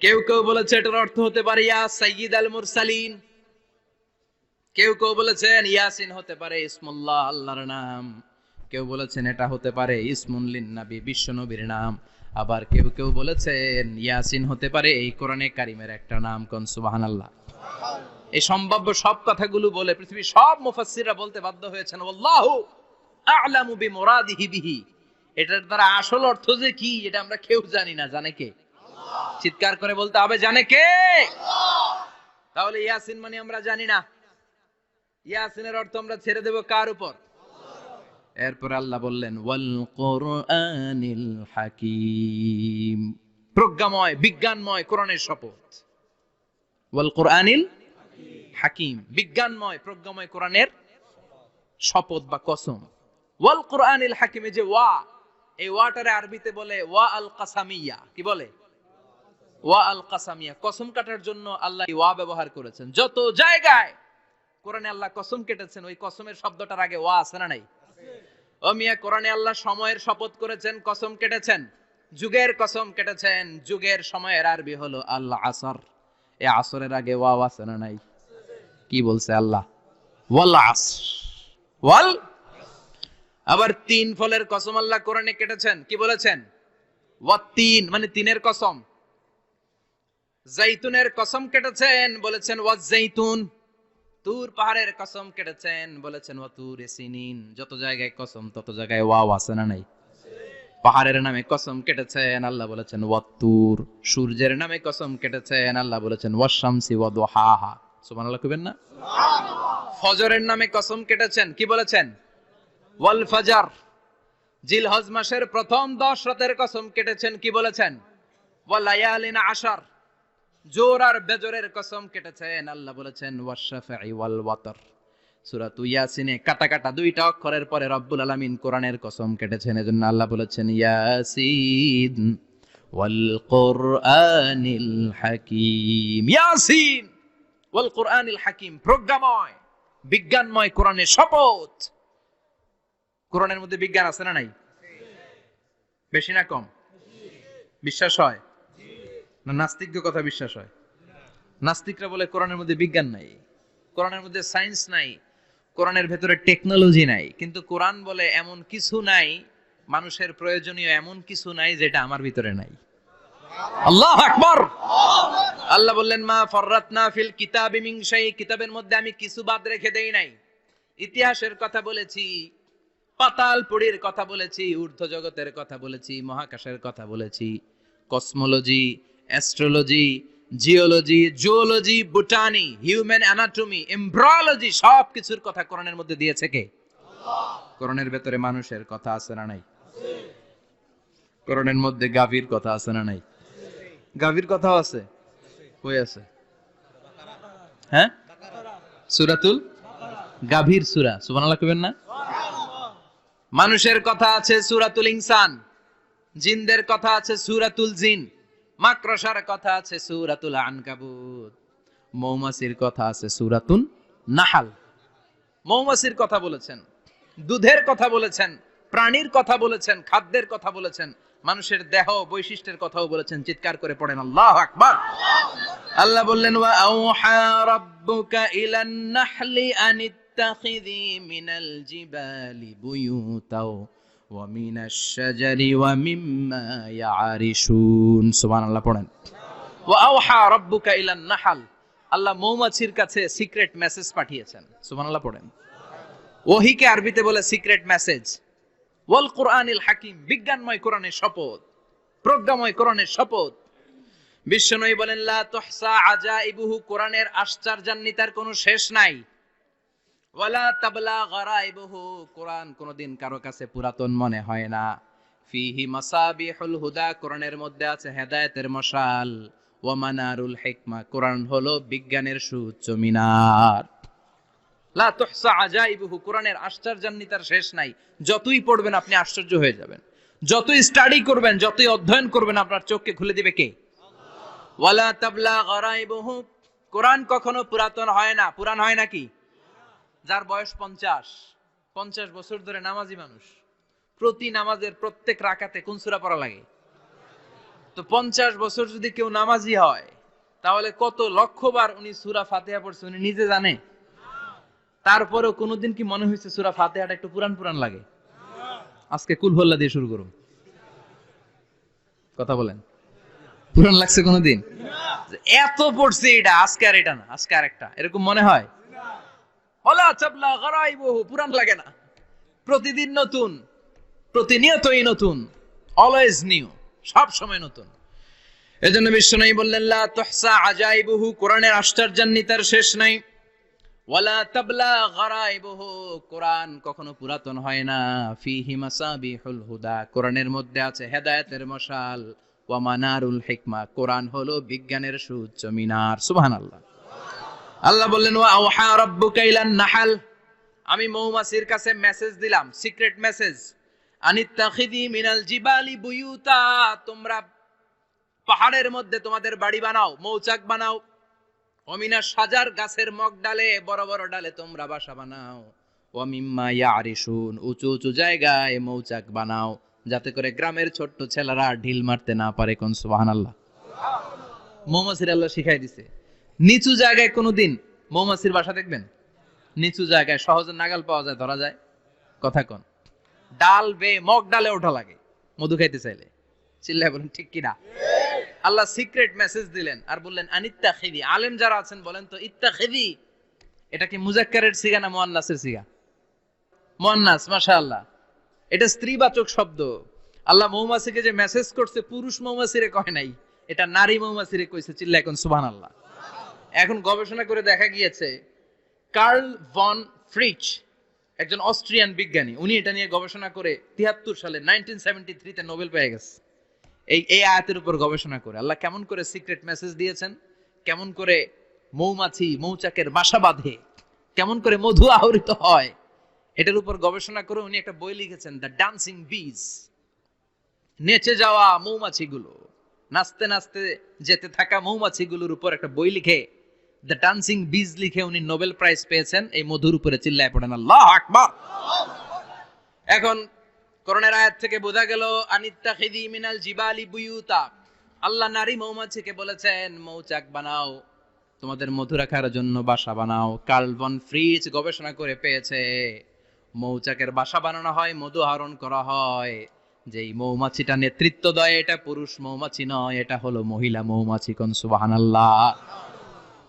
কেউ কেউ বলেছে এটার অর্থ হতে পারে ইয়া সাইয়্যিদ আল মুরসালিন। কেউ কেউ বলেছেন ইয়াসিন হতে পারে ইসমুল্লাহ, আল্লাহর নাম। কেউ বলেছেন এটা হতে পারে ইসমুন লিন নবী, বিশ্ব নবীর নাম। আবার কেউ কেউ বলেছেন ইয়াসিন হতে পারে এই কোরআনে কারিমের একটা নাম। কোন সুবহানাল্লাহ। এই সম্ভাব্য সব কথাগুলো বলে পৃথিবীর সব মুফাসসিররা বলতে বাধ্য হয়েছেন আল্লাহু আ'লামু বিমুরাদিহি বিহি, এটার দ্বারা আসল অর্থ যে কি এটা আমরা কেউ জানি না, জানে কে? আল্লাহ। চিৎকার করে বলতে হবে জানে কে? আল্লাহ। তাহলে ইয়াসিন মানে আমরা জানি না, ইয়াসিনের অর্থ আমরা ছেড়ে দেব কার উপর? এরপর আল্লাহ বললেন ওয়াল কোরআনিল হাকিম, প্রজ্ঞাময় বিজ্ঞানময় কোরআনের শপথ। ওয়াল কোরআনিল হাকিম, বিজ্ঞানময় প্রজ্ঞাময় কোরআনের শপথ বা কসম। ওয়াল কোরআনিল হাকিম, যে ওয়া, এই ওয়াটারে আরবিতে বলে ওয়া আল কাসামিয়া। কি বলে? ওয়া আল কাসামিয়া, কসম কাটার জন্য আল্লাহ ওয়া ব্যবহার করেছেন। যত জায়গায় কোরআনে আল্লাহ কসম কেটেছেন ওই কসমের শব্দটার আগে ওয়া আছে না নাই? ও মিয়া, কোরআনে আল্লাহ সময়ের শপথ করেছেন, কসম কেটেছেন, যুগের কসম কেটেছেন। যুগের সময়ের আরবি হলো আল আসর। এই আসরের আগে ওয়া আছে না নাই? কি বলছে আল্লাহ? ওয়াল আসর, ওয়াল। আবার তিন ফলের কসম আল্লাহ কোরআনে কেটেছেন, কি বলেছেন? ওয়াত্তিন, মানে তিনের কসম। জাইতুনের কসম কেটেছেন, বলেছেন ওয়াজ জাইতুন। তুর পাহাড়ের কসম কেটেছেন, বলেছেন ওয়া তুর সিনিন। যত জায়গায় কসম তত জায়গায় ওয়াও আছে না নাই? পাহাড়ের নামে কসম কেটেছেন, আল্লাহ বলেছেন ওয়া তুর। সূর্যের নামে কসম কেটেছেন, আল্লাহ বলেছেন ওয়াশ শামসি ওয়া দুহাহা। সুবহানাল্লাহ কইবেন না? সুবহানাল্লাহ। ফজরের নামে কসম কেটেছেন, কি বলেছেন? ওয়াল ফাজর। জিলহজ মাসের প্রথম 10 রাতের কসম কেটেছেন, কি বলেছেন? ওয়া লায়ালিন আশর। জোর আর বেজরের কসম কেটেছেন, আল্লাহ বলেছেন ওয়াশ-শাফঈ ওয়াল ওয়াতর। সূরা ইয়াসিনে কাটা কাটা দুইটা অক্ষরের পরে রব্বুল আলামিন কোরআনের কসম কেটেছেন, এজন্য আল্লাহ বলেছেন ইয়াসিন ওয়াল কোরআনিল হাকিম। ইয়াসিন ওয়াল কোরআনিল হাকিম, প্রজ্ঞাময় বিজ্ঞানময় কোরআনের শপথ। কোরআনের মধ্যে বিজ্ঞান আছে না নাই? বেশি না কম? বিশ্বাস হয় না নাস্তিকদের কথা বিশ্বাস হয়? নাস্তিকরা বলে কোরআনের মধ্যে বিজ্ঞান নাই, কোরআনের মধ্যে সায়েন্স নাই, কোরআনের ভেতরে টেকনোলজি নাই। কিন্তু কোরআন বলে এমন কিছু নাই, মানুষের প্রয়োজনীয় এমন কিছু নাই যেটা আমার ভিতরে নাই। আল্লাহু আকবার। আল্লাহ বললেন মা ফাররাতনা ফিল কিতাবি মিন শাই, কিতাবের মধ্যে আমি কিছু বাদ রেখে দেই নাই। ইতিহাসের কথা বলেছি, পাতালপুরীর কথা বলেছি, ঊর্ধ্ব জগতের কথা বলেছি, মহাকাশের কথা বলেছি, cosmology, astrology, geology, zoology, botany, human anatomy, embryology, সব কিছুর কথা কোরআনের মধ্যে দিয়েছে কে? আল্লাহ। কোরআনের ভেতরে মানুষের কথা আছে না নাই? আছে। কোরআনের মধ্যে গাভীর কথা আছে না নাই? গাভীর কথাও আছে। কই আছে? হ্যাঁ, সূরাতুল গাভীর সূরা। সুবহানাল্লাহ কইবেন না? সুবহানাল্লাহ। মানুষের কথা আছে সূরাতুল ইনসান, জিনদের কথা আছে সূরাতুল জিন, মাকড়সার কথা আছে সূরাতুল আনকাবুত, মৌমাছির কথা আছে সূরাতুন নাহাল। মৌমাছির কথা বলেছেন, দুধের কথা বলেছেন, প্রাণীর কথা বলেছেন, খাদ্যের কথা বলেছেন, মানুষের দেহ বৈশিষ্ট্যের কথাও বলেছেন। চিৎকার করে পড়েন আল্লাহু আকবার। আল্লাহ বললেন ওয়া আওহা রাব্বুকা ইলান নাহলি আনিত্তাখিযি মিনাল জিবালি বুয়ুতাও ওয়া মিনাশ শাজারি ওয়া মিম্মা ইয়ারিশুন। সুবহানাল্লাহ পড়েন। ওয়া আওহা রাব্বুকা ইলান নাহল, আল্লাহ মৌমাছির কাছে সিক্রেট মেসেজ পাঠিয়েছেন। সুবহানাল্লাহ পড়েন। ওহীকে আরবিতে বলে সিক্রেট মেসেজ। ওয়াল কোরআনিল হাকিম, বিজ্ঞানময় কোরআনের শপথ, প্রজ্ঞাময় কোরআনের শপথ। বিশ্বনবী বলেন লা তুহসা আজাইবুহু, কোরআনের আশ্চর্যান্বিতার কোনো শেষ নাই। ওয়ালা তাবলা গারাইবুহু, কোরআন কোনদিন কারো কাছে পুরাতন মনে হয় না। ফিহি মাসাবিহুল হুদা, কোরআনের মধ্যে আছে হেদায়েতের মশাল। ওয়া মানারুল হিকমা, কোরআন হলো বিজ্ঞানের সুউচ্চ মিনার। লা তুহসা আজাইবুহু, কোরআনের আশ্চর্যান্বিতার শেষ নাই। যতই পড়বেন আপনি আশ্চর্য হয়ে যাবেন, যতই স্টাডি করবেন, যতই অধ্যয়ন করবেন আপনার চোখকে খুলে দিবে কে? আল্লাহ। ওয়ালা তাবলা গরাইবহু, কোরআন কখনো পুরাতন হয় না। পুরান হয় নাকি? যার বয়স 50 বছর ধরে নামাজি মানুষ, প্রতি নামাজের প্রত্যেক রাকাতে কোন সূরা পড়া লাগে? তো 50 বছর যদি কেউ নামাজি হয়, তাহলে কত লক্ষবার উনি সূরা ফাতিহা পড়ছে উনি নিজে জানে? তারপরেও কোনোদিন কি মনে হয়েছে সূরা ফাতিহাটা একটু পুরান পুরান লাগে? আজকে কুল হল্লা দিয়ে শুরু করুন, কথা বলেন, পুরান লাগছে কোনোদিন? এত পড়ছে এটা, আজকে আর এটা না, আজকে আর একটা, এরকম মনে হয়? ওয়ালা তাবলা গরাইবহু, পুরান লাগে না। প্রতিদিন নতুন, প্রতিনিয়তই নতুন, অলওয়েজ নিউ, সব সময় নতুন। এজন্য বিশ্বনবী বললেন লা তুহসা আজাইবুহু, কোরআনের আশ্চর্যান্বিতার শেষ নাই। ওয়ালা তাবলা গরাইবুহু, কোরআন কখনো পুরাতন হয় না। ফিহি মাসাবিহুল হুদা, কোরআনের মধ্যে আছে হেদায়েতের মশাল। ওয়া মানারুল হিকমা, কোরআন হলো বিজ্ঞানের সুউচ্চ মিনার। সুবহানাল্লাহ। আল্লাহ বললেন ওয়া আওহা রাব্বুকা ইলান নাহাল, আমি মৌমাছির কাছে মেসেজ দিলাম, সিক্রেট মেসেজ, আনিত্তাখিযি মিনাল জিবালি বুয়ুতা, তোমরা পাহাড়ের মধ্যে তোমাদের বাড়ি বানাও, মৌচাক বানাও। অমিনা সাজার, গাছের মগ ডালে, বড় বড় ডালে তোমরা বাসা বানাও। ওয়ামিম্মা ইয়ারিশুন, উঁচু উঁচু জায়গায় মৌচাক বানাও, যাতে করে গ্রামের ছোট্ট ছেলেরা ঢিল মারতে না পারে। কোন সুবহানাল্লাহ। মৌমাছির আল্লাহ শিখাই দিছে। নিচু জায়গায় কোনোদিন মৌমাছির বাসা দেখবেন? নিচু জায়গায় সহজে নাগাল পাওয়া যায়, ধরা যায়। কথা কোন? ডাল বে মগ ডালে ওঠা লাগে মধু খাইতে চাইলে। চিল্লায় বলেন ঠিক কিনা? আল্লাহ সিক্রেট মেসেজ দিলেন আর বললেন আনিত্তাখিযি। আলেম যারা আছেন বলেন তো, ইত্তাখিযি এটা কি মুজাক্কারের সিগা না মুয়ান্নাসের সিগা? মুয়ান্নাস, মাশাআল্লাহ। এটা স্ত্রীবাচক শব্দ। আল্লাহ মৌমাছিকে যে মেসেজ করছে পুরুষ মৌমাছিরে কয় নাই, এটা নারী মৌমাছিরে কইছে। চিল্লায় এখন সুবহানাল্লাহ। এখন গবেষণা করে দেখা গিয়েছে, কার্ল ভন ফ্রিচ, একজন অস্ট্রিয়ান বিজ্ঞানী, উনি এটা নিয়ে গবেষণা করে 73 সালে 1973 তে নোবেল পেয়ে গেছে। এই আয়াতের উপর গবেষণা করে আল্লাহ কেমন করে সিক্রেট মেসেজ দিয়েছেন, কেমন করে মৌমাছি মৌচাকের বাসা বাঁধে, কেমন করে মধু আহরিত হয়, এটার উপর গবেষণা করে উনি একটা বই লিখেছেন, দ্য ডান্সিং বিজ। নেচে যাওয়া মৌমাছিগুলো, নাচতে নাচতে যেতে থাকা মৌমাছিগুলোর উপর একটা বই লিখে, দ্য ডান্সিং বিজ লিখে উনি নোবেল প্রাইজ পেয়েছেন এই মধুর উপরে। চিল্লায় পড়েন আল্লাহু আকবার। এখন কোরআনের আয়াত থেকে বোঝা গেল আনিত্তাখিযি মিনাল জিবালি বুয়ুতা, আল্লাহ নারী মৌমাছিকে বলেছেন মৌচাক বানাও, তোমাদের মধু রাখার জন্য বাসা বানাও। কার্ল ভন ফ্রিচ গবেষণা করে পেয়েছে মৌচাকের বাসা বানানো হয়, মধু আহরণ করা হয়, যেই মৌমাছিটা নেতৃত্ব দেয় এটা পুরুষ মৌমাছি নয়, এটা হলো মহিলা মৌমাছি। কোন সুবহানাল্লাহ।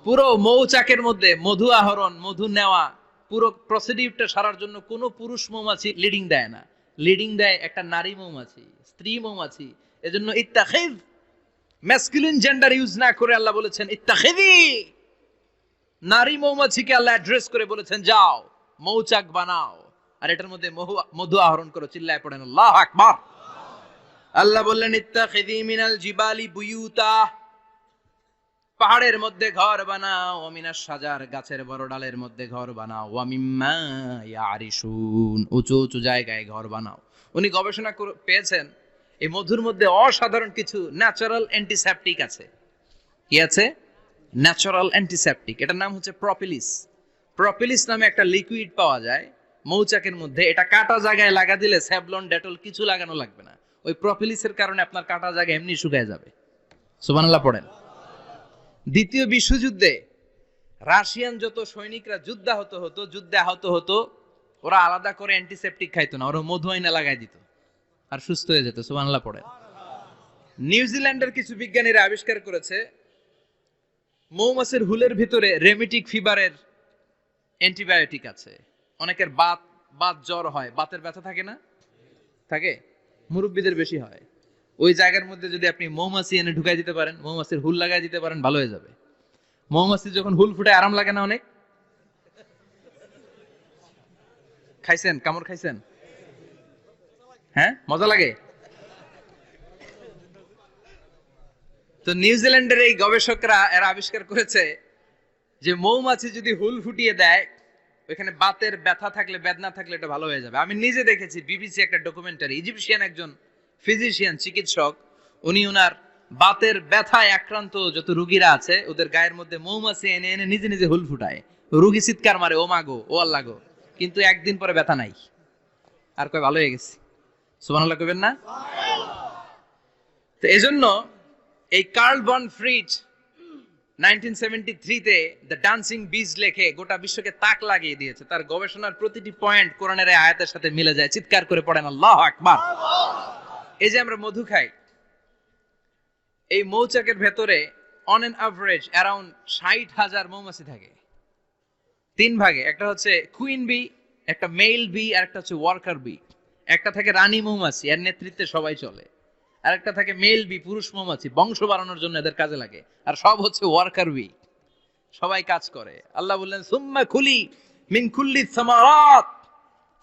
পুরো মৌচাকের মধ্যে মধু আহরণ, মধু নেওয়া, পুরো প্রসিডিউরটা সারার জন্য কোনো পুরুষ মৌমাছি লিডিং দেয় না, লিডিং দেয় একটা নারী মৌমাছি, স্ত্রী মৌমাছি। এজন্য ইত্তাখিয, ম্যাসকুলিন জেন্ডার ইউজ না করে আল্লাহ বলেছেন ইত্তাখিযি। নারী মৌমাছিকে আল্লাহ অ্যাড্রেস করে বলেছেন যাও মৌচাক বানাও আর এটার মধ্যে মধু আহরণ করো। চিল্লায় পড়েন আল্লাহু আকবার। আল্লাহ বললেন ইত্তাখিযি মিনাল জিবালি বুয়ুতা, পাহাড়ের মধ্যে ঘর বানাও, ওমিনাস সাজার, গাছের বড় ডালের মধ্যে ঘর বানাও, ওয়া মিম্মা ইয়ারিশুন, উঁচু উঁচু জায়গায় ঘর বানাও। উনি গবেষণা পেয়েছেন এই মধুর মধ্যে অসাধারণ কিছু ন্যাচারাল অ্যান্টিসেপটিক আছে। কি আছে? Natural antiseptic. এটার নাম হচ্ছে প্রপিলিস। প্রপিলিস নামে একটা লিকুইড পাওয়া যায় মৌচাকের মধ্যে। এটা কাটা জায়গায় লাগা দিলে স্যাভলন, ডেটল কিছু লাগানো লাগবে না। ওই প্রপিলিসের কারণে আপনার কাটা জায়গা এমনি শুকিয়ে যাবে। সুবহানাল্লাহ পড়েন। দ্বিতীয় বিশ্বযুদ্ধে রাশিয়ান যত সৈনিকরা যুদ্ধে আহত হতো, ওরা আলাদা করে অ্যান্টিসেপটিক খাইতো না, ওরা মধু আইনা লাগাই দিত আর সুস্থ হয়ে যেত। সুবহানাল্লাহ পড়েন। নিউজিল্যান্ডের কিছু বিজ্ঞানীরা আবিষ্কার করেছে মৌমাছির হুলের ভিতরে রেমিটিক ফিভারের অ্যান্টিবায়োটিক আছে। অনেকের বাত জ্বর হয়, বাতের ব্যথা থাকে না? থাকে, মুরব্বীদের বেশি হয়। ওই জায়গার মধ্যে যদি আপনি মৌমাছি এনে ঢুকাই দিতে পারেন, মৌমাছির হুল লাগাই দিতে পারেন, ভালো হয়ে যাবে। মৌমাছি যখন হুল ফুটে আরাম লাগে না অনেক? খাইছেন? কামড় খাইছেন? হ্যাঁ, মজা লাগে। তো নিউজিল্যান্ডের এই গবেষকরা এরা আবিষ্কার করেছে যে মৌমাছি যদি হুল ফুটিয়ে দেয়, ওইখানে বাতের ব্যথা থাকলে, বেদনা থাকলে এটা ভালো হয়ে যাবে। আমি নিজে দেখেছি, বিবিসি একটা ডকুমেন্টারি, ইজিপশিয়ান একজন ফিজিশিয়ান, চিকিৎসক, উনি ওনার বাতের ব্যথায় আক্রান্ত যত রোগীরা আছে ওদের গায়ের মধ্যে মৌমাছি এনে এনে নিজে নিজে হুল ফুটায়, রোগী চিৎকার মারে, ও মাগো, ও আল্লাহ গো, কিন্তু একদিন পরে ব্যথা নাই, আর কয় ভালো হয়ে গেছে। সুবহানাল্লাহ কইবেন না? তো এজন্য এই কার্ল বন ফ্রিজ 1973 তে দ্য ডান্সিং বিজ লেখে গোটা বিশ্বকে তাক লাগিয়ে দিয়েছে। তার গবেষণার প্রতিটি পয়েন্ট কোরআনের এই আয়াতের সাথে মিলে যায়। চিৎকার করে পড়েন আল্লাহু আকবার। এই যে আমরা মধু খাই, এই মৌচাকের ভেতরে অন এন অ্যাভারেজ অ্যারাউন্ড 60,000 মৌমাছি থাকে। তিন ভাগে, একটা হচ্ছে কুইন বি, একটা মেল বি, আর একটা হচ্ছে ওয়ার্কার বি। একটা থাকে রানী মৌমাছি, এর নেতৃত্বে সবাই চলে। আর একটা থাকে মেল বি, পুরুষ মৌমাছি, বংশ বাড়ানোর জন্য এদের কাজে লাগে। আর সব হচ্ছে ওয়ার্কার বি, সবাই কাজ করে। আল্লাহ বললেন সুম্মা কুলি মিন কুল্লি সামারাত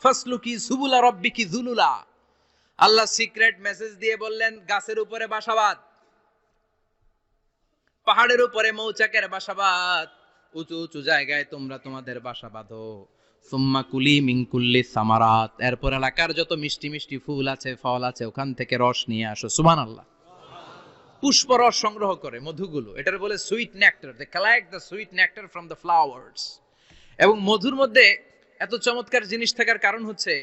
ফাসলুকি সুবুলা রাব্বিকি যুলুলা। আল্লাহ সিক্রেট মেসেজ দিয়ে বললেন গাছের উপরে বাসাবাদ, পাহাড়ের উপরে মৌচাকের বাসাবাদ, উঁচু উঁচু জায়গায় তোমরা তোমাদের বাসা বাঁধো। সুম্মা কুলি মিন কুল্লি সামারাত, এরপর এলাকার যত মিষ্টি মিষ্টি ফুল আছে, ফল আছে, ওখান থেকে রস নিয়ে আসো। সুবহানাল্লাহ। পুষ্প রস সংগ্রহ করে মধুগুলো, এটার বলে sweet nectar. They collect the sweet nectar from the flowers. এবং মধুর মধ্যে এত চমৎকার জিনিস থাকার কারণ হচ্ছে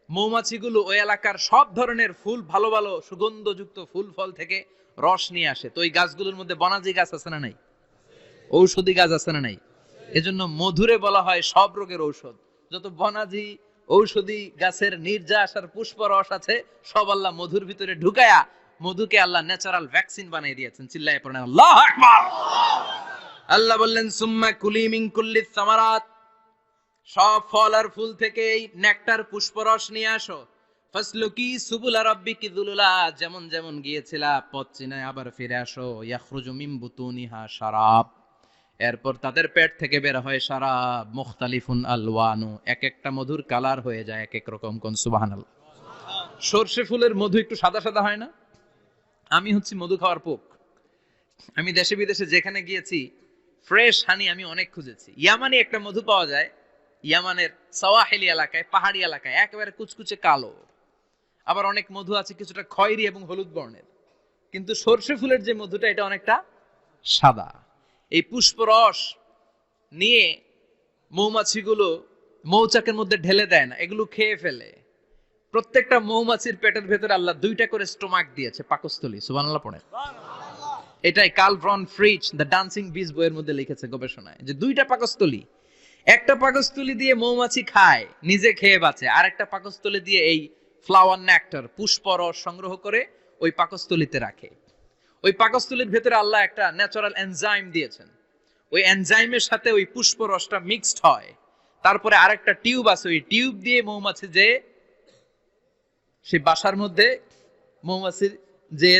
মৌমাছিগুলো ওই এলাকার সব ধরনের ফুল, ভালো ভালো সুগন্ধযুক্ত ফুল ফল থেকে রস নিয়ে আসে। তো ওই গাছগুলোর মধ্যে বনাজি গাছ আছে না নাই? ঔষধি গাছ আছে না নাই? এজন্য মধুরে বলা হয় সব রোগের ঔষধ। যত বনাজি ঔষধি গাছের নির্যাস আর পুষ্প রস আছে, সব আল্লাহ মধুর ভিতরে ঢুকায়া মধুকে আল্লাহ ন্যাচারাল ভ্যাকসিন বানিয়ে দিয়েছেন। চিল্লায়ে পড়েন আল্লাহু আকবার। আল্লাহ বললেন সুম্মা কুলি মিন কুল্লি সামারাত, সব ফল আর ফুল থেকে নেকটার পুষ্পরস নিয়ে আসো। ফাসলুকি সুবুলা রাব্বিকি যুলুলা, যেমন যেমন গিয়েছিলা পথ চিনায় আবার ফিরে আসো। ইয়াখরুজু মিন বুতুনিহা শারাব, এরপর তাদের পেট থেকে বের হয় শারাব। মুখতালিফুন আলওয়ানু, এক একটা মধুর কালার হয়ে যায় এক এক রকম। কোন সুবহানাল্লাহ। সরষে ফুলের মধু একটু সাদা সাদা হয় না? আমি হচ্ছি মধু খাওয়ার পোক। আমি দেশে বিদেশে যেখানে গিয়েছি ফ্রেশ হানি আমি অনেক খুঁজেছি। ইয়ামানি একটা মধু পাওয়া যায়, ইয়ামানের সাওয়াহিলি এলাকায়, পাহাড়ি এলাকায়, একেবারে কুচকুচে কালো। আবার অনেক মধু আছে কিছুটা খয়েরি এবং হলুদ বর্ণের। কিন্তু সরষে ফুলের যে মধুটা, এটা অনেকটা সাদা। এই পুষ্পরস নিয়ে মৌমাছিগুলো মৌচাকের মধ্যে ঢেলে দেয় না, এগুলো খেয়ে ফেলে। প্রত্যেকটা মৌমাছির পেটের ভেতরে আল্লাহ দুইটা করে স্টোমাক দিয়েছে, পাকস্থলী। সুবহানাল্লাহ পড়ে। এটাই Karl von Frisch the dancing bees বইয়ের মধ্যে লিখেছে গবেষণায়, যে দুইটা পাকস্থলী। একটা পাকস্থলী দিয়ে মৌমাছি খায়, নিজে খেয়ে বাঁচে। আর একটা পাকস্থলী দিয়ে এই ফ্লাওয়ার নেক্টার, পুষ্পরস সংগ্রহ করে ওই পাকস্থলীতে রাখে। ওই পাকস্থলীর ভেতরে আল্লাহ একটা ন্যাচারাল এনজাইম দিয়েছেন। ওই এনজাইমের সাথে ওই পুষ্পরসটা মিক্সড হয়। তারপরে আরেকটা টিউব আছে, ওই টিউব দিয়ে মৌমাছি যে সেই বাসার মধ্যে মৌমাছির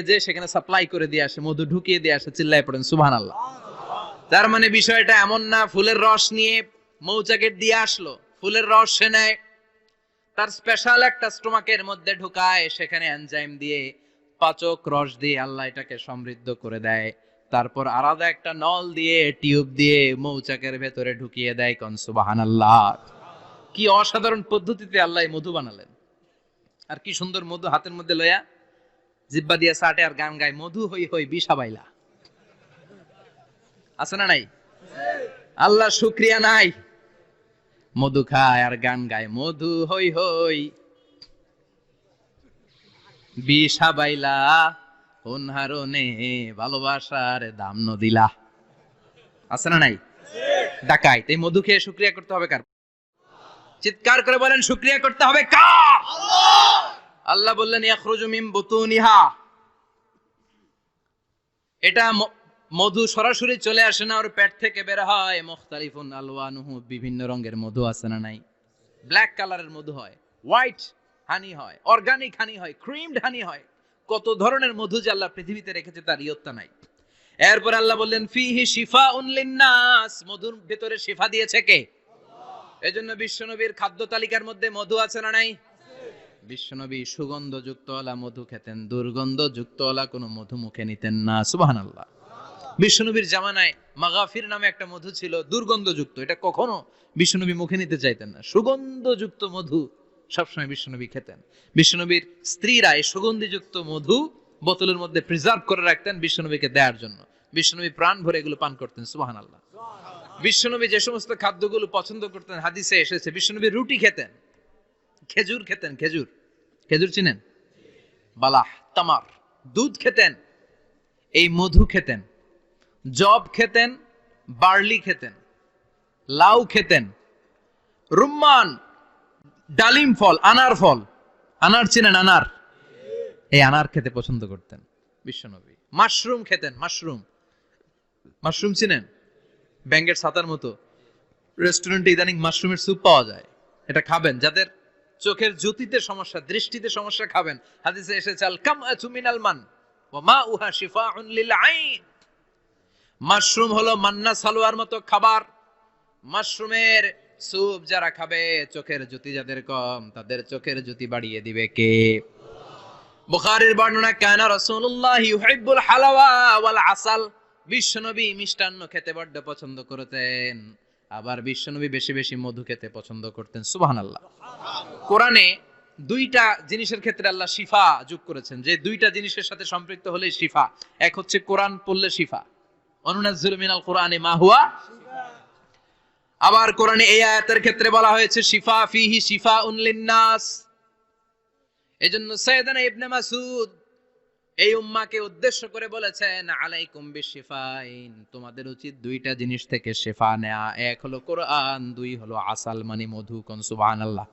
যে সেখানে সাপ্লাই করে দিয়ে আসে, মধু ঢুকিয়ে দিয়ে আসে। চিল্লায় পড়েন সুবহানাল্লাহ। তার মানে বিষয়টা এমন না ফুলের রস নিয়ে মৌচাকের দিয়ে আসলো, ফুলের রস সে নেয়, তার স্পেশাল একটা স্টোমাকের মধ্যে ঢুকায়, সেখানে এনজাইম দিয়ে, পাচক রস দিয়ে আল্লাহ এটাকে সমৃদ্ধ করে দেয়। তারপর আলাদা একটা নল দিয়ে, টিউব দিয়ে মৌচাকের ভেতরে ঢুকিয়ে দেয়। কোন সুবহানাল্লাহ। কি অসাধারণ পদ্ধতিতে আল্লাহ মধু বানালেন। আর কি সুন্দর মধু হাতের মধ্যে লয়া জিব্বা দিয়া সাটে আর গান গায়, মধু হই হই বিষা বাইলা। আছে না নাই? আল্লাহ শুকরিয়া নাই? মধু খায় আর গান গায়, মধু হই হই বিষা বাইলা, কোন হারনে ভালোবাসার দাম নদিলা। আছে না নাই? ডাকাই। এই মধু খেয়ে শুকরিয়া করতে হবে কার? চিৎকার করে বলেন শুকরিয়া করতে হবে কার? আল্লাহ বললেন ইয়াখরুজু মিন বুতুনিহা, এটা মধু সরাসরি চলে আসে না, ওর পেট থেকে বের হয়। মুখতালিফুন আলওয়ানুহু, বিভিন্ন রঙের মধু আছে না নাই? ব্ল্যাক কালারের মধু হয়, হোয়াইট হানি হয়, অর্গানিক হানি হয়, ক্রিমড হানি হয়। কত ধরনের মধু যে আল্লাহ পৃথিবীতে রেখেছে তার ইয়ত্তা নাই। এরপর আল্লাহ বললেন ফিহি শিফাউন লিন্নাস, মধুর ভেতরে শিফা দিয়েছে কে? আল্লাহ। এজন্য বিশ্বনবীর খাদ্য তালিকার মধ্যে মধু আছে না নাই? বিশ্বনবী সুগন্ধযুক্তওয়ালা মধু খেতেন, দুর্গন্ধযুক্তওয়ালা কোনো মধু মুখে নিতেন না। সুবহানাল্লাহ। বিশ্বনবীর জামানায় মাগাফির নামে একটা মধু ছিল, দুর্গন্ধযুক্ত। এটা কখনো বিশ্বনবী মুখে নিতে চাইতেন না। সুগন্ধযুক্ত মধু সবসময় বিশ্বনবী খেতেন। বিশ্বনবীর স্ত্রীরা এই সুগন্ধিযুক্ত মধু বোতলের মধ্যে প্রিজার্ভ করে রাখতেন বিশ্বনবীকে দেওয়ার জন্য। বিশ্বনবী প্রাণ ভরে এগুলো পান করতেন, সুবহানাল্লাহ। বিশ্বনবী যে সমস্ত খাদ্যগুলো পছন্দ করতেন হাদিসে এসেছে, বিশ্বনবী রুটি খেতেন, খেজুর খেতেন, খেজুর, খেজুর চিনেন, বালাহ, তামার, দুধ খেতেন, এই মধু খেতেন, জব খেতেন, বার্লি খেতেন, লাউ খেতেন, রুম্মান, ডালিম ফল, আনার ফল, আনার চিনেন, আনার, এই আনার খেতে পছন্দ করতেন বিশ্বনবী। মাশরুম খেতেন, মাশরুম, মাশরুম চিনেন, ব্যাঙ্গের ছাতার মতো। রেস্টুরেন্টে ইদানিং মাশরুমের স্যুপ পাওয়া যায়, এটা খাবেন। যাদের চোখের জ্যোতিতে সমস্যা, দৃষ্টিতে সমস্যা, খাবেন। হাদিসে এসেছে আল কামআতু মিনাল মান ওয়া মাউহা শিফাউন লিল আইন। মাশরুম হলো মান্না সালোয়ার মতো খাবার। মাশরুমের স্যুপ যারা খাবে, চোখের জ্যোতি যাদের কম, তাদের চোখের জ্যোতি বাড়িয়ে দিবে কে? বুখারীর বর্ণনা, কানা রাসূলুল্লাহ ইউহিব্বুল হালাওয়া ওয়াল আসাল। বিশ্বনবী মিষ্টান্ন খেতে বড্ড পছন্দ করতেন, আবার বিশ্বনবী বেশি বেশি মধু খেতে পছন্দ করতেন, সুবহানাল্লাহ। কোরআনে দুইটা জিনিসের ক্ষেত্রে আল্লাহ শিফা যোগ করেছেন, যে দুইটা জিনিসের সাথে সম্পৃক্ত হলে শিফা। এক হচ্ছে কোরআন পড়লে শিফা, অনুনাজ্জিলু মিনাল কোরআনি মা হুয়া। আবার কোরআনে এই আয়াতের ক্ষেত্রে বলা হয়েছে শিফা ফিহি শিফাউন লিন্নাস। এজন্য সাইয়েদানা ইবনে মাসউদ এই উম্মাকে উদ্দেশ্য করে বলেছেন, আলাইকুম বিশিফাইন, তোমাদের উচিত দুইটা জিনিস থেকে শিফা নেয়া। এক হলো কোরআন, দুই হলো আসাল মানে মধু। কোন সুবহানাল্লাহ।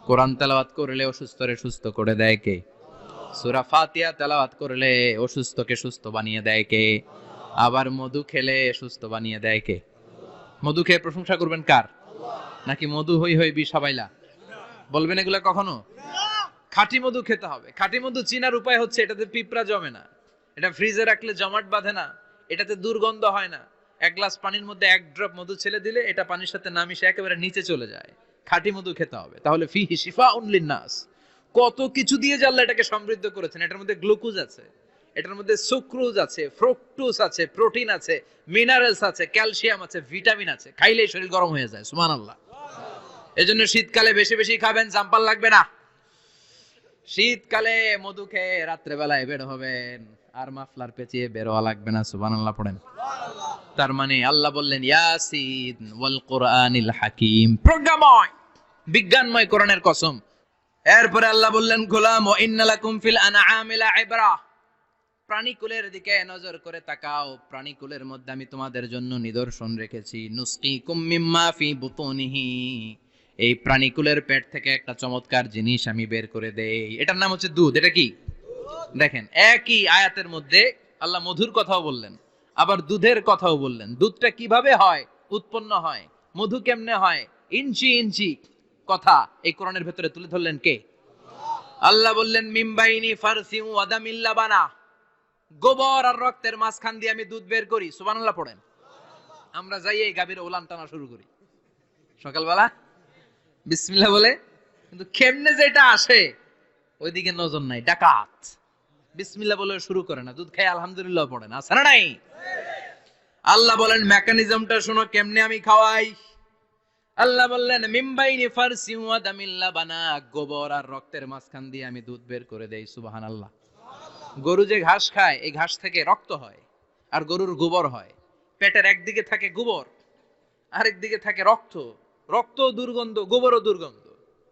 কোরআন তেলাওয়াত করলে অসুস্থরে সুস্থ করে দেয় কে? সূরা ফাতিহা তেলাওয়াত করলে অসুস্থকে সুস্থ বানিয়ে দেয় কে? আবার মধু খেলে সুস্থ বানিয়ে দেয় কে? মধু খেয়ে প্রশংসা করবেন কার? নাকি মধু হই হই বিষ হাবাইলা বলবেন এগুলা কখনো? খাঁটি মধু খেতে হবে। খাঁটি মধু চিনার উপায় হচ্ছে, এটাতে পিঁপড়া জমে না, এটা ফ্রিজে রাখলে জমাট বাঁধে না, এটাতে দুর্গন্ধ হয় না। এক গ্লাস পানির মধ্যে এক ড্রপ মধু ছেলে দিলে এটা পানির সাথে না মিশে একেবারে নিচে চলে যায়। খাঁটি মধু খেতে হবে। তাহলে ফিহি শিফাউন লিন্নাস। কত কিছু দিয়ে যে আল্লাহ এটাকে সমৃদ্ধ করেছেন। এটার মধ্যে গ্লুকোজ আছে, এটার মধ্যে সুক্রোজ আছে, ফ্রুক্টোজ আছে, প্রোটিন আছে, মিনারেলস আছে, ক্যালসিয়াম আছে, ভিটামিন আছে। খাইলেই শরীর গরম হয়ে যায়, সুবহানাল্লাহ। এজন্য শীতকালে বেশি বেশি খাবেন, জাম্পাল লাগবে না। শীতকালে মধু খেয়ে রাত্রে বেলায় বের হবেন, আর মাফলার পেঁচিয়ে বের হওয়া লাগবে না, সুবহানাল্লাহ পড়েন। তার মানে আল্লাহ বললেন ইয়াসিন ওয়াল কোরআনিল হাকিম, প্রজ্ঞাময় বিজ্ঞানময় কোরআনের কসম। এরপরে আল্লাহ বললেন গোলাম ওয়া ইন্নালাকুম ফিল আনআমি লাইবরা, প্রাণীকুলের দিকে নজর করে তাকাও, প্রাণীকুলের মধ্যে আমি তোমাদের জন্য নিদর্শন রেখেছি। নুসকিকুম মিম্মা ফি বুতুনিহি, এই প্রাণীকুলের পেট থেকে একটা চমৎকার জিনিস আমি বের করে দেই, এটার নাম হচ্ছে দুধ। এটা কি? দেখেন, একই আয়াতের মধ্যে আল্লাহ মধুর কথাও বললেন, আবার দুধের কথাও বললেন। দুধটা কিভাবে হয়, উৎপন্ন হয়, মধু কেমনে হয়, ইঞ্চি ইঞ্চি কথা এই কোরআনের ভেতরে তুলে ধরলেন কে? আল্লাহ বললেন মিমবাইনি ফারসি ওয়া দামিল লাবানা, গোবর আর রক্তের মাঝখান দিয়ে আমি দুধ বের করি, সুবহানাল্লাহ পড়েন। আমরা যাই এই গাভীর ওলান টানা শুরু করি সকালবেলা বিসমিল্লাহ বলে, কিন্তু কেমনে যে এটা আসে ওইদিকে নজর নাই। ডাকাত বিসমিল্লাহ বলে শুরু করে না, দুধ খায় আলহামদুলিল্লাহ পড়ে না, আছে না নাই? আল্লাহ বলেন মেকানিজমটা শোনো কেমনে আমি খাওয়াই। আল্লাহ বললেন মিমবাইনি ফারসি ওয়া দামিল লাবানা, গোবর আর রক্তের মাঝখান দিয়ে আমি দুধ বের করে দেই, সুবহানাল্লাহ। গরু যে ঘাস খায়, এই ঘাস থেকে রক্ত হয় আর গরুর গোবর হয়। পেটের একদিকে থাকে গোবর, আরেক দিকে থাকে রক্ত। রক্ত দুর্গন্ধ, গোবরও দুর্গন্ধ।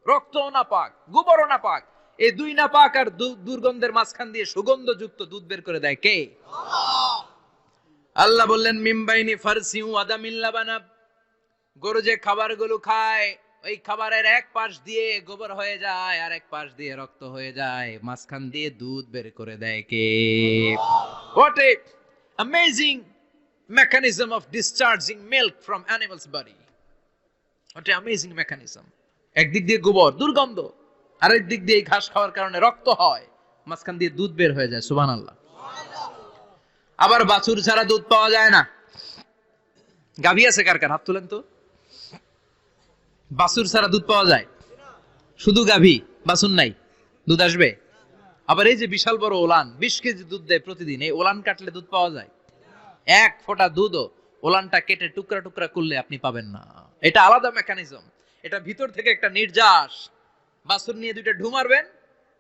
রক্তও নাপাক, গোবরও নাপাক। এই দুই নাপাক আর দুর্গন্ধের মাঝখান দিয়ে সুগন্ধযুক্ত দুধ বের করে দেয় কে? আল্লাহ বললেন মিমবাইনি ফারসি ওয়া দামিল লাবানা, গরু যে খাবারগুলো খায় ওই খাবারের এক পাশ দিয়ে গোবর হয়ে যায় আর এক পাশ দিয়ে রক্ত হয়ে যায়, মাঝখান দিয়ে দুধ বের করে দেয় কে? What a amazing mechanism of discharging milk from animal's body. What a amazing mechanism. একদিক দিয়ে গোবর দুর্গন্ধ, আরেক দিক দিয়ে ঘাস খাওয়ার কারণে রক্ত হয়, মাঝখান দিয়ে দুধ বের হয়ে যায়, সুবহানাল্লাহ। আবার বাছুর ছাড়া দুধ পাওয়া যায় না। গাভী আছে কার কার? হাত তুলেন তো। বাছুর ছাড়া দুধ পাওয়া যায়? শুধু গাভী, বাছুর নাই, দুধ আসবে? আবার এই যে বিশাল বড় ওলান, 20 কেজি দুধ দেয় প্রতিদিন, এই ওলান কাটলে দুধ পাওয়া যায়? এক ফোঁটা দুধও ওলানটা কেটে টুকরা টুকরা করলে আপনি পাবেন না। এটা আলাদা মেকানিজম। এটা ভিতর থেকে একটা নির্যাস। বাছুর নিয়ে দুইটা ঢু মারবেন,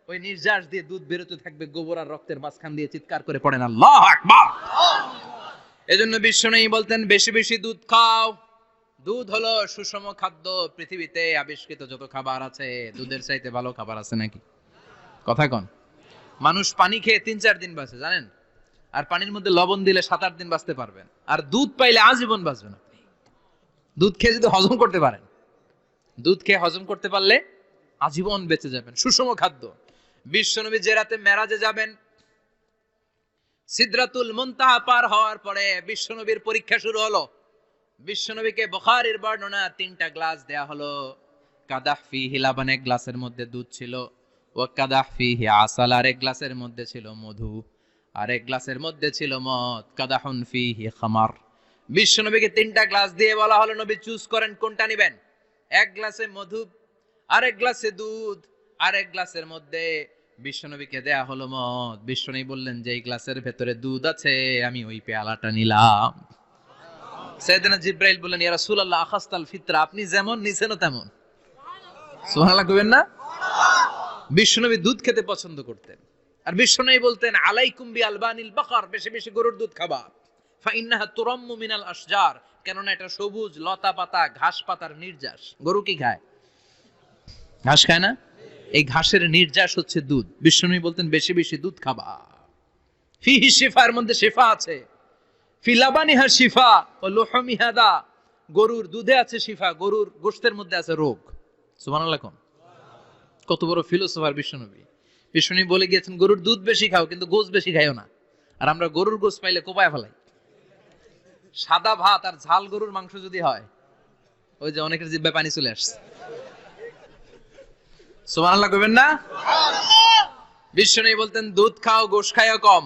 ওই নির্যাস দিয়ে দুধ বেরোতে থাকবে, গোবর আর রক্তের মাঝখান দিয়ে চিৎকার করে পড়েন আল্লাহু আকবার। এজন্য বিশ্বনবী বলতেন বেশি বেশি দুধ খাও। দুধ হলো সুষম খাদ্য। পৃথিবীতে আবিষ্কৃত যত খাবার আছে, দুধের চাইতে ভালো খাবার আছে নাকি? কথা কন। মানুষ পানি খেয়ে 3-4 দিন বাঁচে জানেন, আর পানির মধ্যে লবণ দিলে 7-8 দিন বাঁচতে পারবেন। আর দুধ পাইলে আজীবন বাঁচবেন আপনি। দুধ খেয়ে যদি হজম করতে পারেন, দুধ খেয়ে হজম করতে পারলে আজীবন বেঁচে যাবেন। সুষম খাদ্য। বিশ্বনবী যে রাতে মেরাজে যাবেন, সিদরাতুল মুনতাহা পার হওয়ার পরে বিশ্বনবীর পরীক্ষা শুরু হলো। বিশ্বনবীকে বুখারীর বর্ণনা 3টা গ্লাস দেয়া হলো। কাদাহ ফিহি লাবান, এক গ্লাসের মধ্যে দুধ ছিল। ওয়া কাদাহ ফিহি আসাল, আর এক গ্লাসের মধ্যে ছিল মধু। আর এক গ্লাসের মধ্যে ছিল মদ। কাদাহুন ফিহি খামার। বিশ্বনবীকে 3টা গ্লাস দিয়ে বলা হলো নবী চুজ করেন কোনটা নেবেন। এক গ্লাসে মধু, আরেক গ্লাসে দুধ, আরেক গ্লাসের মধ্যে বিশ্বনবীকে দেয়া হলো মদ। বিশ্বনবী বললেন যে এই গ্লাসের ভেতরে দুধ আছে, আমি ওই পেয়ালাটা নিলাম। সাইয়েদনা জিবরাইল বললেন ইয়া রাসূলুল্লাহ আখাস্তাল ফিতরা, আপনি যেমন নিছেন তেমন। সুবহানাল্লাহ কইবেন না? বিশ্বনবী দুধ খেতে পছন্দ করতেন। আর বিশ্বনবী বলতেন আলাইকুম বি আলবানিল বাকার, বেশি বেশি গরুর দুধ খাবা। ফা ইন্নাহা তুরাম্মু মিনাল আশজার, কেননা এটা সবুজ লতা পাতা ঘাস পাতার নির্যাস। গরু কি খায়? ঘাস খায় না? এই ঘাসের নির্যাস হচ্ছে দুধ। বিশ্বনবী বলতেন বেশি বেশি দুধ খাবা। ফিহি শিফা, এর মধ্যে শিফা আছে। ফি লাবানিহা শিফা ওয়া লুহুমিহা দা, গরুর দুধে আছে শিফা, গরুর গোশতের মধ্যে আছে রোগ। সুবহানাল্লাহ কোন। কত বড় ফিলোসোফার বিশ্বনবী। বিশ্বনবী বলে গিয়েছেন গরুর দুধ বেশি খাও, কিন্তু গোশত বেশি খাইও না। আর আমরা গরুর গোশত পাইলে কোপায় ফেলাই। সাদা ভাত আর ঝাল গরুর মাংস যদি হয়, ওই যে অনেকের জিহ্বায় পানি চলে আসছে। সুবহানাল্লাহ কইবেন না? বিশ্বনবী বলতেন দুধ খাও, গোশত খাইও কম।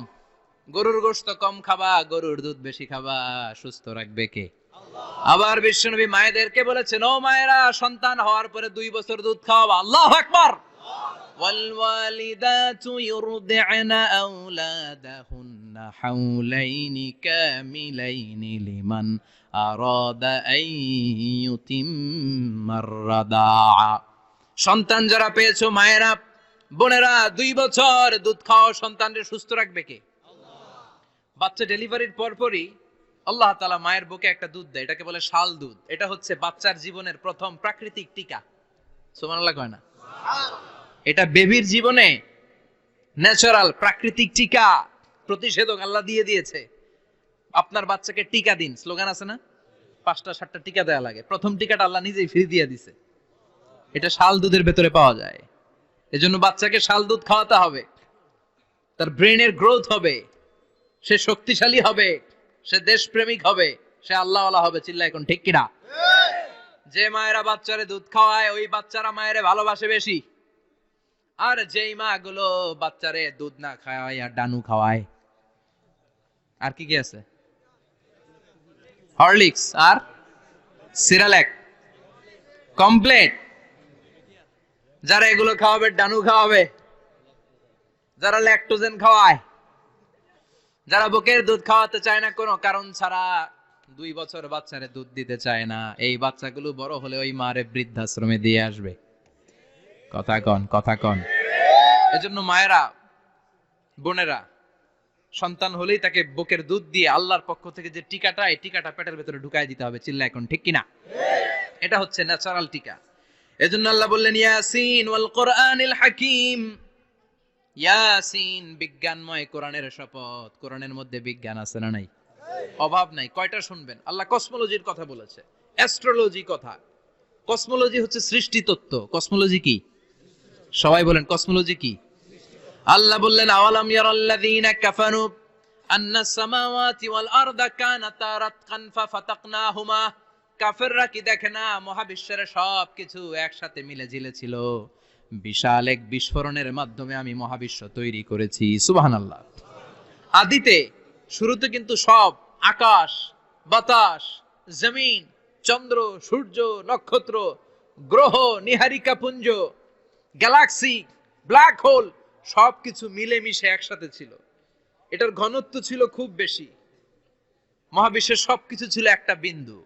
গরুর গোশত কম খাবা, গরুর দুধ বেশি খাবা। সুস্থ রাখবে কে? আল্লাহ। আবার বিশ্বনবী মায়েদেরকে বলেছেন ও মায়েরা, সন্তান হওয়ার পরে 2 বছর দুধ খাওয়াবা। আল্লাহু আকবার। ওয়াল ওয়ালিদাতু ইউরদি'না আওলাদাহুন্না হাওলাইনি কামিলাইনি লিমান আরাদা আন ইউতিম্মার রাদা'a। সন্তান যারা পেয়েছো মায়েরা, বোনেরা, 2 বছর দুধ খাওয়া সন্তানকে সুস্থ রাখবে কে? বাচ্চা ডেলিভারির পরপরই আল্লাহ তাআলা মায়ের বুকে একটা দুধ দেয়, এটাকে বলে শাল দুধ। এটা হচ্ছে বাচ্চার জীবনের প্রথম প্রাকৃতিক টিকা। সুবহানাল্লাহ কয় না? এটা বেবির জীবনে ন্যাচারাল প্রাকৃতিক টিকা, প্রতিষেধক আল্লাহ দিয়ে দিয়েছে। আপনার বাচ্চাকে টিকা দিন, স্লোগান আছে না? 5টা 7টা টিকা দেয়া লাগে। প্রথম টিকাটা আল্লাহ নিজেই ফ্রি দিয়ে দিয়েছে। এটা শাল দুধের ভেতরে পাওয়া যায়। এজন্য বাচ্চাকে শাল দুধ খাওয়াতে হবে। তার ব্রেনের গ্রোথ হবে, সে শক্তিশালী হবে, সে দেশপ্রেমিক হবে, সে আল্লাহওয়ালা হবে। চিল্লা এখন ঠিক কিনা? যে মায়েরা বাচ্চারে দুধ খাওয়ায় ওই বাচ্চারা মায়েরে ভালোবাসে বেশি। আর যেই মা গুলো বাচ্চারে দুধ না খাওয়ায় আর ডানু খাওয়ায়, আর কি কি আছে? হরলিক্স আর সিরালেক, কমপ্লেট। যারা এগুলো খাওয়াবে, ডানু খাওয়াবে, যারা ল্যাকটোজেন খাওয়ায়, যারা বুকের দুধ খাওয়াতে চায় না কোনো কারণ ছাড়া, 2 বছর বাচ্চারে দুধ দিতে চায় না, এই বাচ্চাগুলো বড় হলে ওই মারে বৃদ্ধাশ্রমে দিয়ে আসবে। কথা কন, কথা কন। এজন্য মায়েরা, বোনেরা, সন্তান হলেই তাকে বুকের দুধ দিয়ে আল্লাহর পক্ষ থেকে যে টিকাটা, এই টিকাটা পেটের ভেতরে ঢুকায় দিতে হবে। চিল্লা এখন ঠিক কিনা? এটা হচ্ছে ন্যাচারাল টিকা। এজন্য আল্লাহ বললেন ইয়াসিন ওয়াল কোরআনিল হাকিম। ইয়াসিন, বিজ্ঞানময় কোরআনের শপথ। কোরআনের মধ্যে বিজ্ঞান আছে না নাই? অভাব নাই। কয়টা শুনবেন? আল্লাহ কসমোলজির কথা বলেছে, অ্যাস্ট্রোলজি কথা। কসমোলজি হচ্ছে সৃষ্টি তত্ত্ব। কসমোলজি কি? সবাই বলেন কসমোলজি কি? আল্লাহ বললেন আওয়ালাম ইয়ারাল্লাযীনা কাফারু আন্নাস সামাওয়াতি ওয়াল আরদা কানাতা রাতকান ফাফাতাকনাহুমা। কাফেররা কি দেখে না মহাবিশ্বের সবকিছু একসাথে মিলে ঝিলে ছিল, বিশাল এক বিস্ফোরণের মাধ্যমে আমি মহাবিশ্ব তৈরি করেছি। সুবহানাল্লাহ। আদিতে, শুরুতে কিন্তু সব আকাশ, বাতাস, জমিন, চন্দ্র, সূর্য, নক্ষত্র, গ্রহ, নিহারিকা পুঞ্জ, গ্যালাক্সি, ব্ল্যাক হোল সবকিছু মিলেমিশে একসাথে ছিল। এটার ঘনত্ব ছিল খুব বেশি। মহাবিশ্বের সবকিছু ছিল একটা বিন্দু।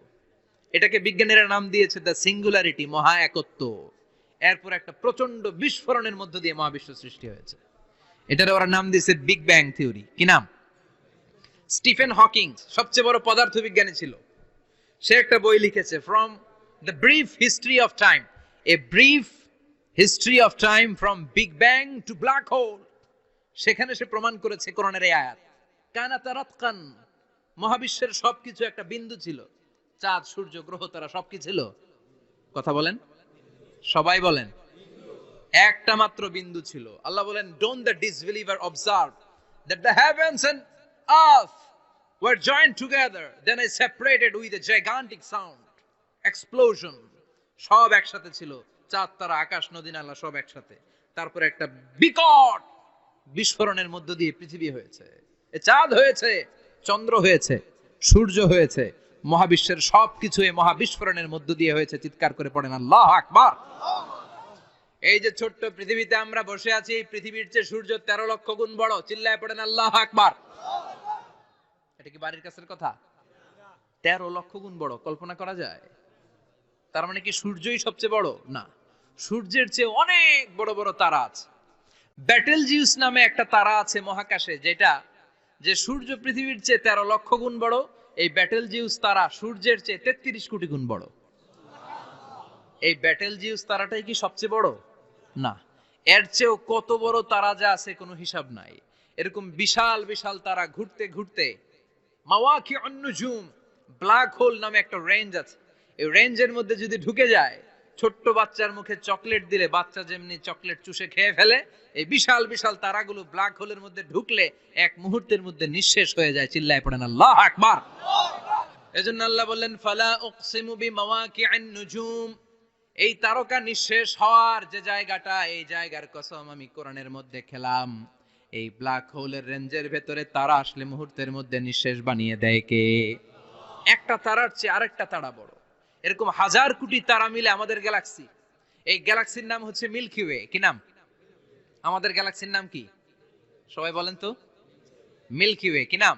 এটাকে বিজ্ঞানীরা নাম দিয়েছে দ্য সিঙ্গুলারিটি, মহা একত্ব। এরপর একটা প্রচন্ড বিস্ফোরণের মধ্য দিয়ে মহাবিশ্ব সৃষ্টি হয়েছে। এটার ওরা নাম দিয়েছে বিগ ব্যাং থিওরি। কি নাম? স্টিফেন হকিং সবচেয়ে বড় পদার্থবিজ্ঞানী ছিল। সে একটা বই লিখেছে, from the brief history of time, a brief history of time from big bang two black hole. সেখানে সে প্রমাণ করেছে কোরআনের এই আয়াত, কানাতা রাতকান, মহাবিশ্বের সবকিছু একটা বিন্দু ছিল। চাঁদ, সূর্য, গ্রহ, তারা সবকি ছিল। কথা বলেন, সবাই বলেন, একটা মাত্র বিন্দু ছিল। আল্লাহ বলেন, don't the disbeliever observe that the heavens and earth were joined together, then I separated with a gigantic sound, explosion. সব একসাথে ছিল, চাঁদ, তারা, আকাশ, নদী, নালা সব একসাথে। তারপরে একটা বিকট বিস্ফোরণের মধ্য দিয়ে পৃথিবী হয়েছে, এ চাঁদ হয়েছে, চন্দ্র হয়েছে, সূর্য হয়েছে, মহাবিশ্বের সবকিছু এই মহাবিস্ফোরণের মধ্য দিয়ে হয়েছে। চিৎকার করে পড়েন আল্লাহু আকবার। এই যে ছোট্ট পৃথিবীতে আমরা বসে আছি, এই পৃথিবীর চেয়ে সূর্য 13 লক্ষ গুণ বড়। চিল্লায় পড়েন আল্লাহু আকবার। এটা কি বাড়ির কাছের কথা? 13 লক্ষ গুণ বড়, কল্পনা করা যায়? তার মানে কি সূর্যই সবচেয়ে বড়? না, সূর্যের চেয়ে অনেক বড় বড় তারা আছে। ব্যাটেলজিউস নামে একটা তারা আছে মহাকাশে, যেটা যে সূর্য পৃথিবীর চেয়ে 13 লক্ষ গুণ বড়। এই ব্যাটেলজিউস তারা সূর্যের চেয়ে 33 কোটি গুণ বড়। এই ব্যাটেলজিউস তারাটাই কি সবচেয়ে বড়? না, এর চেয়েও কত বড় তারা যা আছে কোনো হিসাব নাই। এরকম বিশাল বিশাল তারা ঘুরতে ঘুরতে মাওয়াকিউন নুজুম, ব্ল্যাক হোল নামে একটা রেঞ্জ আছে। এই রেঞ্জের মধ্যে যদি ঢুকে যায়, ছোট্ট বাচ্চার মুখে চকলেট দিলে বাচ্চা যেমনি চকলেট চুষে খেয়ে ফেলে, এই বিশাল বিশাল তারাগুলো ব্ল্যাক হোলের মধ্যে ঢুকলে এক মুহূর্তের মধ্যে নিঃশেষ হয়ে যায়। চিল্লায় পড়েন আল্লাহু আকবার। এজন্য আল্লাহ বললেন, ফালা উকসিমু বিমাওয়াকিউন নুজুম, এই তারকা নিঃশেষ হওয়ার যে জায়গাটা, এই জায়গার কসম আমি কোরআনের মধ্যে খেলাম। এই ব্ল্যাক হোলের রেঞ্জের ভেতরে তারা আসলে মুহূর্তের মধ্যে নিঃশেষ বানিয়ে দেয় কে? একটা তারার চেয়ে আরেকটা তারা বড়। এরকম হাজার কোটি তারা মিলে আমাদের গ্যালাক্সি। এই গ্যালাক্সির নাম হচ্ছে মিল্কি ওয়ে। কি নাম? আমাদের গ্যালাক্সির নাম কি? সবাই বলেন তো। Milky Way. কি নাম?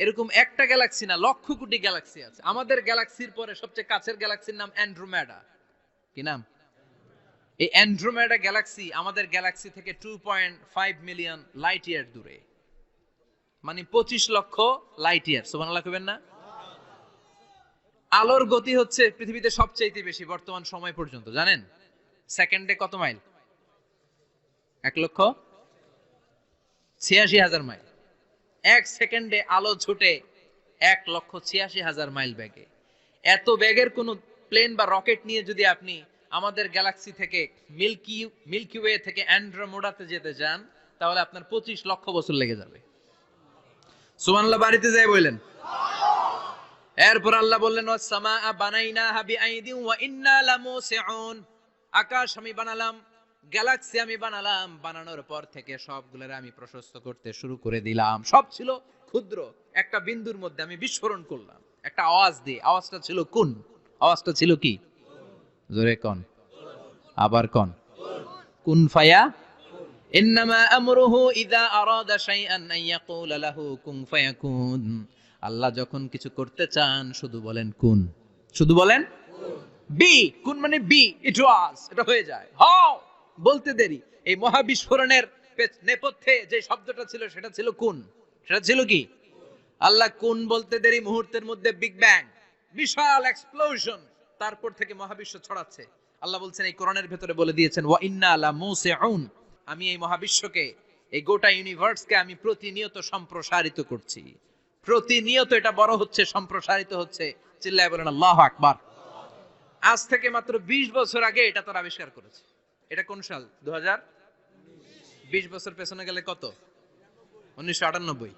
এরকম একটা গ্যালাক্সি না, লক্ষ কোটি গ্যালাক্সি আছে। আমাদের গ্যালাক্সির পরে সবচেয়ে কাছের গ্যালাক্সির নাম অ্যান্ড্রোমেডা। কি নাম? এই অ্যান্ড্রোমেডা গ্যালাক্সি আমাদের গ্যালাক্সি থেকে 2.5 মিলিয়ন লাইট ইয়ার দূরে, মানে 25 লক্ষ লাইট ইয়ার। সুবহানাল্লাহ কইবেন না? আলোর গতি হচ্ছে পৃথিবীতে সবচেয়ে বেশি বর্তমান সময় পর্যন্ত, জানেন? সেকেন্ডে কত মাইল? 1,86,000 মাইল। এক সেকেন্ডে আলো ছুটে 1,86,000 মাইল বেগে। এত বেগের কোন প্লেন বা রকেট নিয়ে যদি আপনি আমাদের গ্যালাক্সি থেকে মিল্কি ওয়ে থেকে অ্যান্ড্রোমেডাতে যেতে চান, তাহলে আপনার 25 লক্ষ বছর লেগে যাবে। সুবহানাল্লাহ বাড়িতে যাই বললেন। এরপর আল্লাহ বললেন, ওয়াস-সামাআ বানাইনাহা বিআইদিন ওয়া ইন্না লামুসিউন, আকাশ আমি বানালাম, গ্যালাক্সি আমি বানালাম, বানানোর পর থেকে সবগুলোর আমি প্রশস্ত করতে শুরু করে দিলাম। সব ছিল ক্ষুদ্র, একটা বিন্দুর মধ্যে আমি বিস্ফোরণ করলাম একটা আওয়াজ দিয়ে। আওয়াজটা ছিল কুন। আওয়াজটা ছিল কি? জোরে কোন, আবার কোন। কুন ফায়া, ইন্নামা আমরুহু ইযা আরাদা শাইআন আন ইয়াকুলা লাহু কুন ফায়াকুন। আল্লাহ যখন কিছু করতে চান শুধু বলেন কুন, শুধু বলেন বি। কুন মানে বি, ইট ওয়াজ, এটা হয়ে যায়। হাও বলতে দেরি। এই মহাবিস্ফোরণের নেপথ্যে যে শব্দটা ছিল সেটা ছিল কুন। সেটা ছিল কি? আল্লাহ কুন বলতে দেরি, মুহূর্তের মধ্যে বিগ ব্যাং, বিশাল এক্সপ্লোশন, তারপর থেকে মহাবিশ্ব ছড়াচ্ছে। আল্লাহ বলছেন এই কোরআনের ভেতরে বলে দিয়েছেন, ওয়া ইন্না লামুসিউন, আমি এই মহাবিশ্বকে, এই গোটা ইউনিভার্সকে আমি প্রতিনিয়ত সম্প্রসারিত করছি। প্রতিনিয়ত এটা বড় হচ্ছে, সম্প্রসারিত হচ্ছে। চিল্লায় বলেন আল্লাহু আকবার। আজ থেকে মাত্র 20 বছর আগে এটা তারা আবিষ্কার করেছে। এটা কোন সাল? 2000। 20 বছর পেছনে গেলে কত? 1998,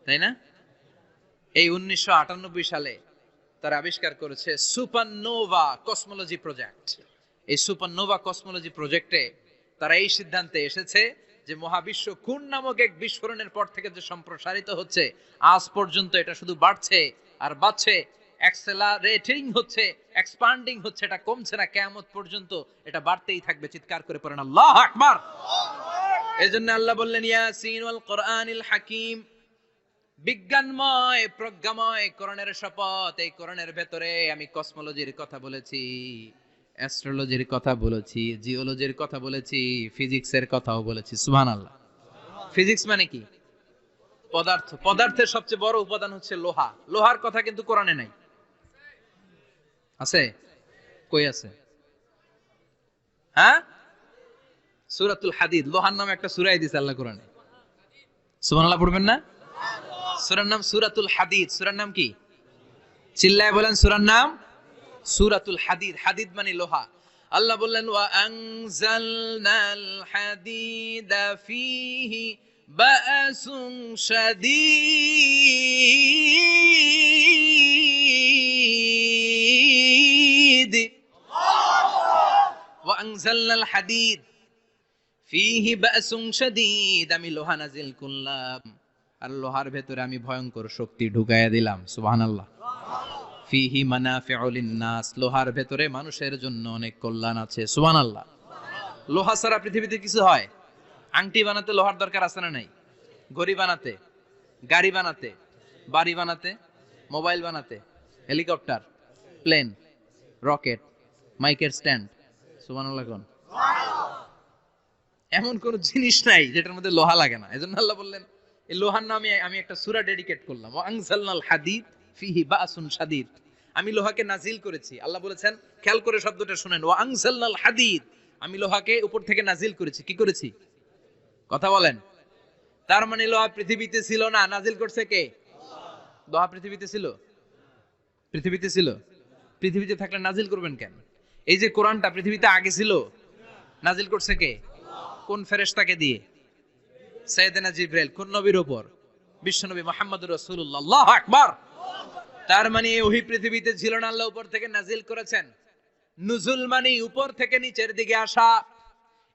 তাই না? এই 1998 সালে তারা আবিষ্কার করেছে সুপারনোভা কসমোলজি প্রজেক্ট। এই সুপারনোভা কসমোলজি প্রজেক্টে তারা এই সিদ্ধান্তে এসেছে যে মহাবিশ্ব কোন নামক এক বিস্ফোরণের পর থেকে যে সম্প্রসারিত হচ্ছে, আজ পর্যন্ত এটা শুধু বাড়ছে আর বাড়ছে, অ্যাক্সেলারেটিং হচ্ছে, এক্সপান্ডিং হচ্ছে, এটা কমছে না। কিয়ামত পর্যন্ত এটা বাড়তেই থাকবে। চিৎকার করে পড়েন আল্লাহু আকবার। এজন্য আল্লাহ বললেন, ইয়াসিন ওয়াল কোরআনিল হাকিম, বিজ্ঞানময় প্রজ্ঞাময় কোরআনের শপথ। এই কোরআনের ভেতরে আমি কসমোলজির কথা বলেছি। অ্যাস্ট্রোলজির কথা বলেছি, জিওলজির কথা বলেছি, ফিজিক্সের কথাও বলেছি। সুবহানাল্লাহ। ফিজিক্স মানে কি? পদার্থ। পদার্থের সবচেয়ে বড় উপাদান হচ্ছে লোহা। লোহার কথা কিন্তু কোরআনে নাই। আছে? কই আছে? হ্যাঁ, সূরাতুল হাদিদ, লোহার নামে একটা সূরাই দিয়েছে আল্লাহ কোরআনে। সুবহানাল্লাহ পড়বেন না? সূরার নাম সূরাতুল হাদিদ। সূরার নাম কি? চিল্লায় বলেন সূরার নাম সূরাতুল হাদিদ। হাদিদ মানে লোহা। আল্লাহ বললেন ওয়া আনজালনাল হাদিদা ফীহি বা'সুন শাদীদ। ওয়া আনজালনাল হাদিদ ফীহি বা'সুন শাদীদ। আমি লোহা নাজিল করলাম আর লোহার ভেতরে আমি ভয়ঙ্কর শক্তি ঢুকাইয়া দিলাম। সুবহানাল্লাহ। ফিহি মানাফিউ লিন-নাস, লোহার ভেতরে মানুষের জন্য অনেক কল্যাণ আছে। সুবহানাল্লাহ। লোহা ছাড়া পৃথিবীতে কিছু হয়? আংটি বানাতে লোহার দরকার আছে না নাই? ঘড়ি বানাতে, গাড়ি বানাতে, বাড়ি বানাতে, মোবাইল বানাতে, হেলিকপ্টার, প্লেন, রকেট, মাইকের স্ট্যান্ড। সুবহানাল্লাহ কোন? এমন কোন জিনিস নাই যেটার মধ্যে লোহা লাগে না। এজন্য আল্লাহ বললেন এই লোহার নামে আমি একটা সূরা ডেডিকেট করলাম। ওয়া আনজালনাল হাদিদ ফিহি বা'সুন শাদীদ। আমি লোহাকে নাজিল করেছি। আল্লাহ বলেছেন, খেয়াল করে শব্দটা শুনেন, ওয়া আনজালনাল হাদিদ, আমি লোহাকে উপর থেকে নাজিল করেছি। কি করেছি? কথা বলেন। তার মানে লোহা পৃথিবীতে ছিল না, নাজিল করছে কে? লোহা পৃথিবীতে ছিল? পৃথিবীতে ছিল? পৃথিবীতে থাকলে নাজিল করবেন কেন? এই যে কোরআনটা পৃথিবীতে আগে ছিল, নাজিল করছে কে? কোন ফেরেশতাকে দিয়ে? সাইয়েদনা জিবরাইল। কোন নবীর উপর? বিশ্বনবী মুহাম্মদুর রাসূলুল্লাহ। আল্লাহু আকবার। তার মানে এই ওহী পৃথিবীতে ছিল না, আল্লাহ উপর থেকে নাজিল করেছেন। নুজুল মানে উপর থেকে নিচের দিকে আসা।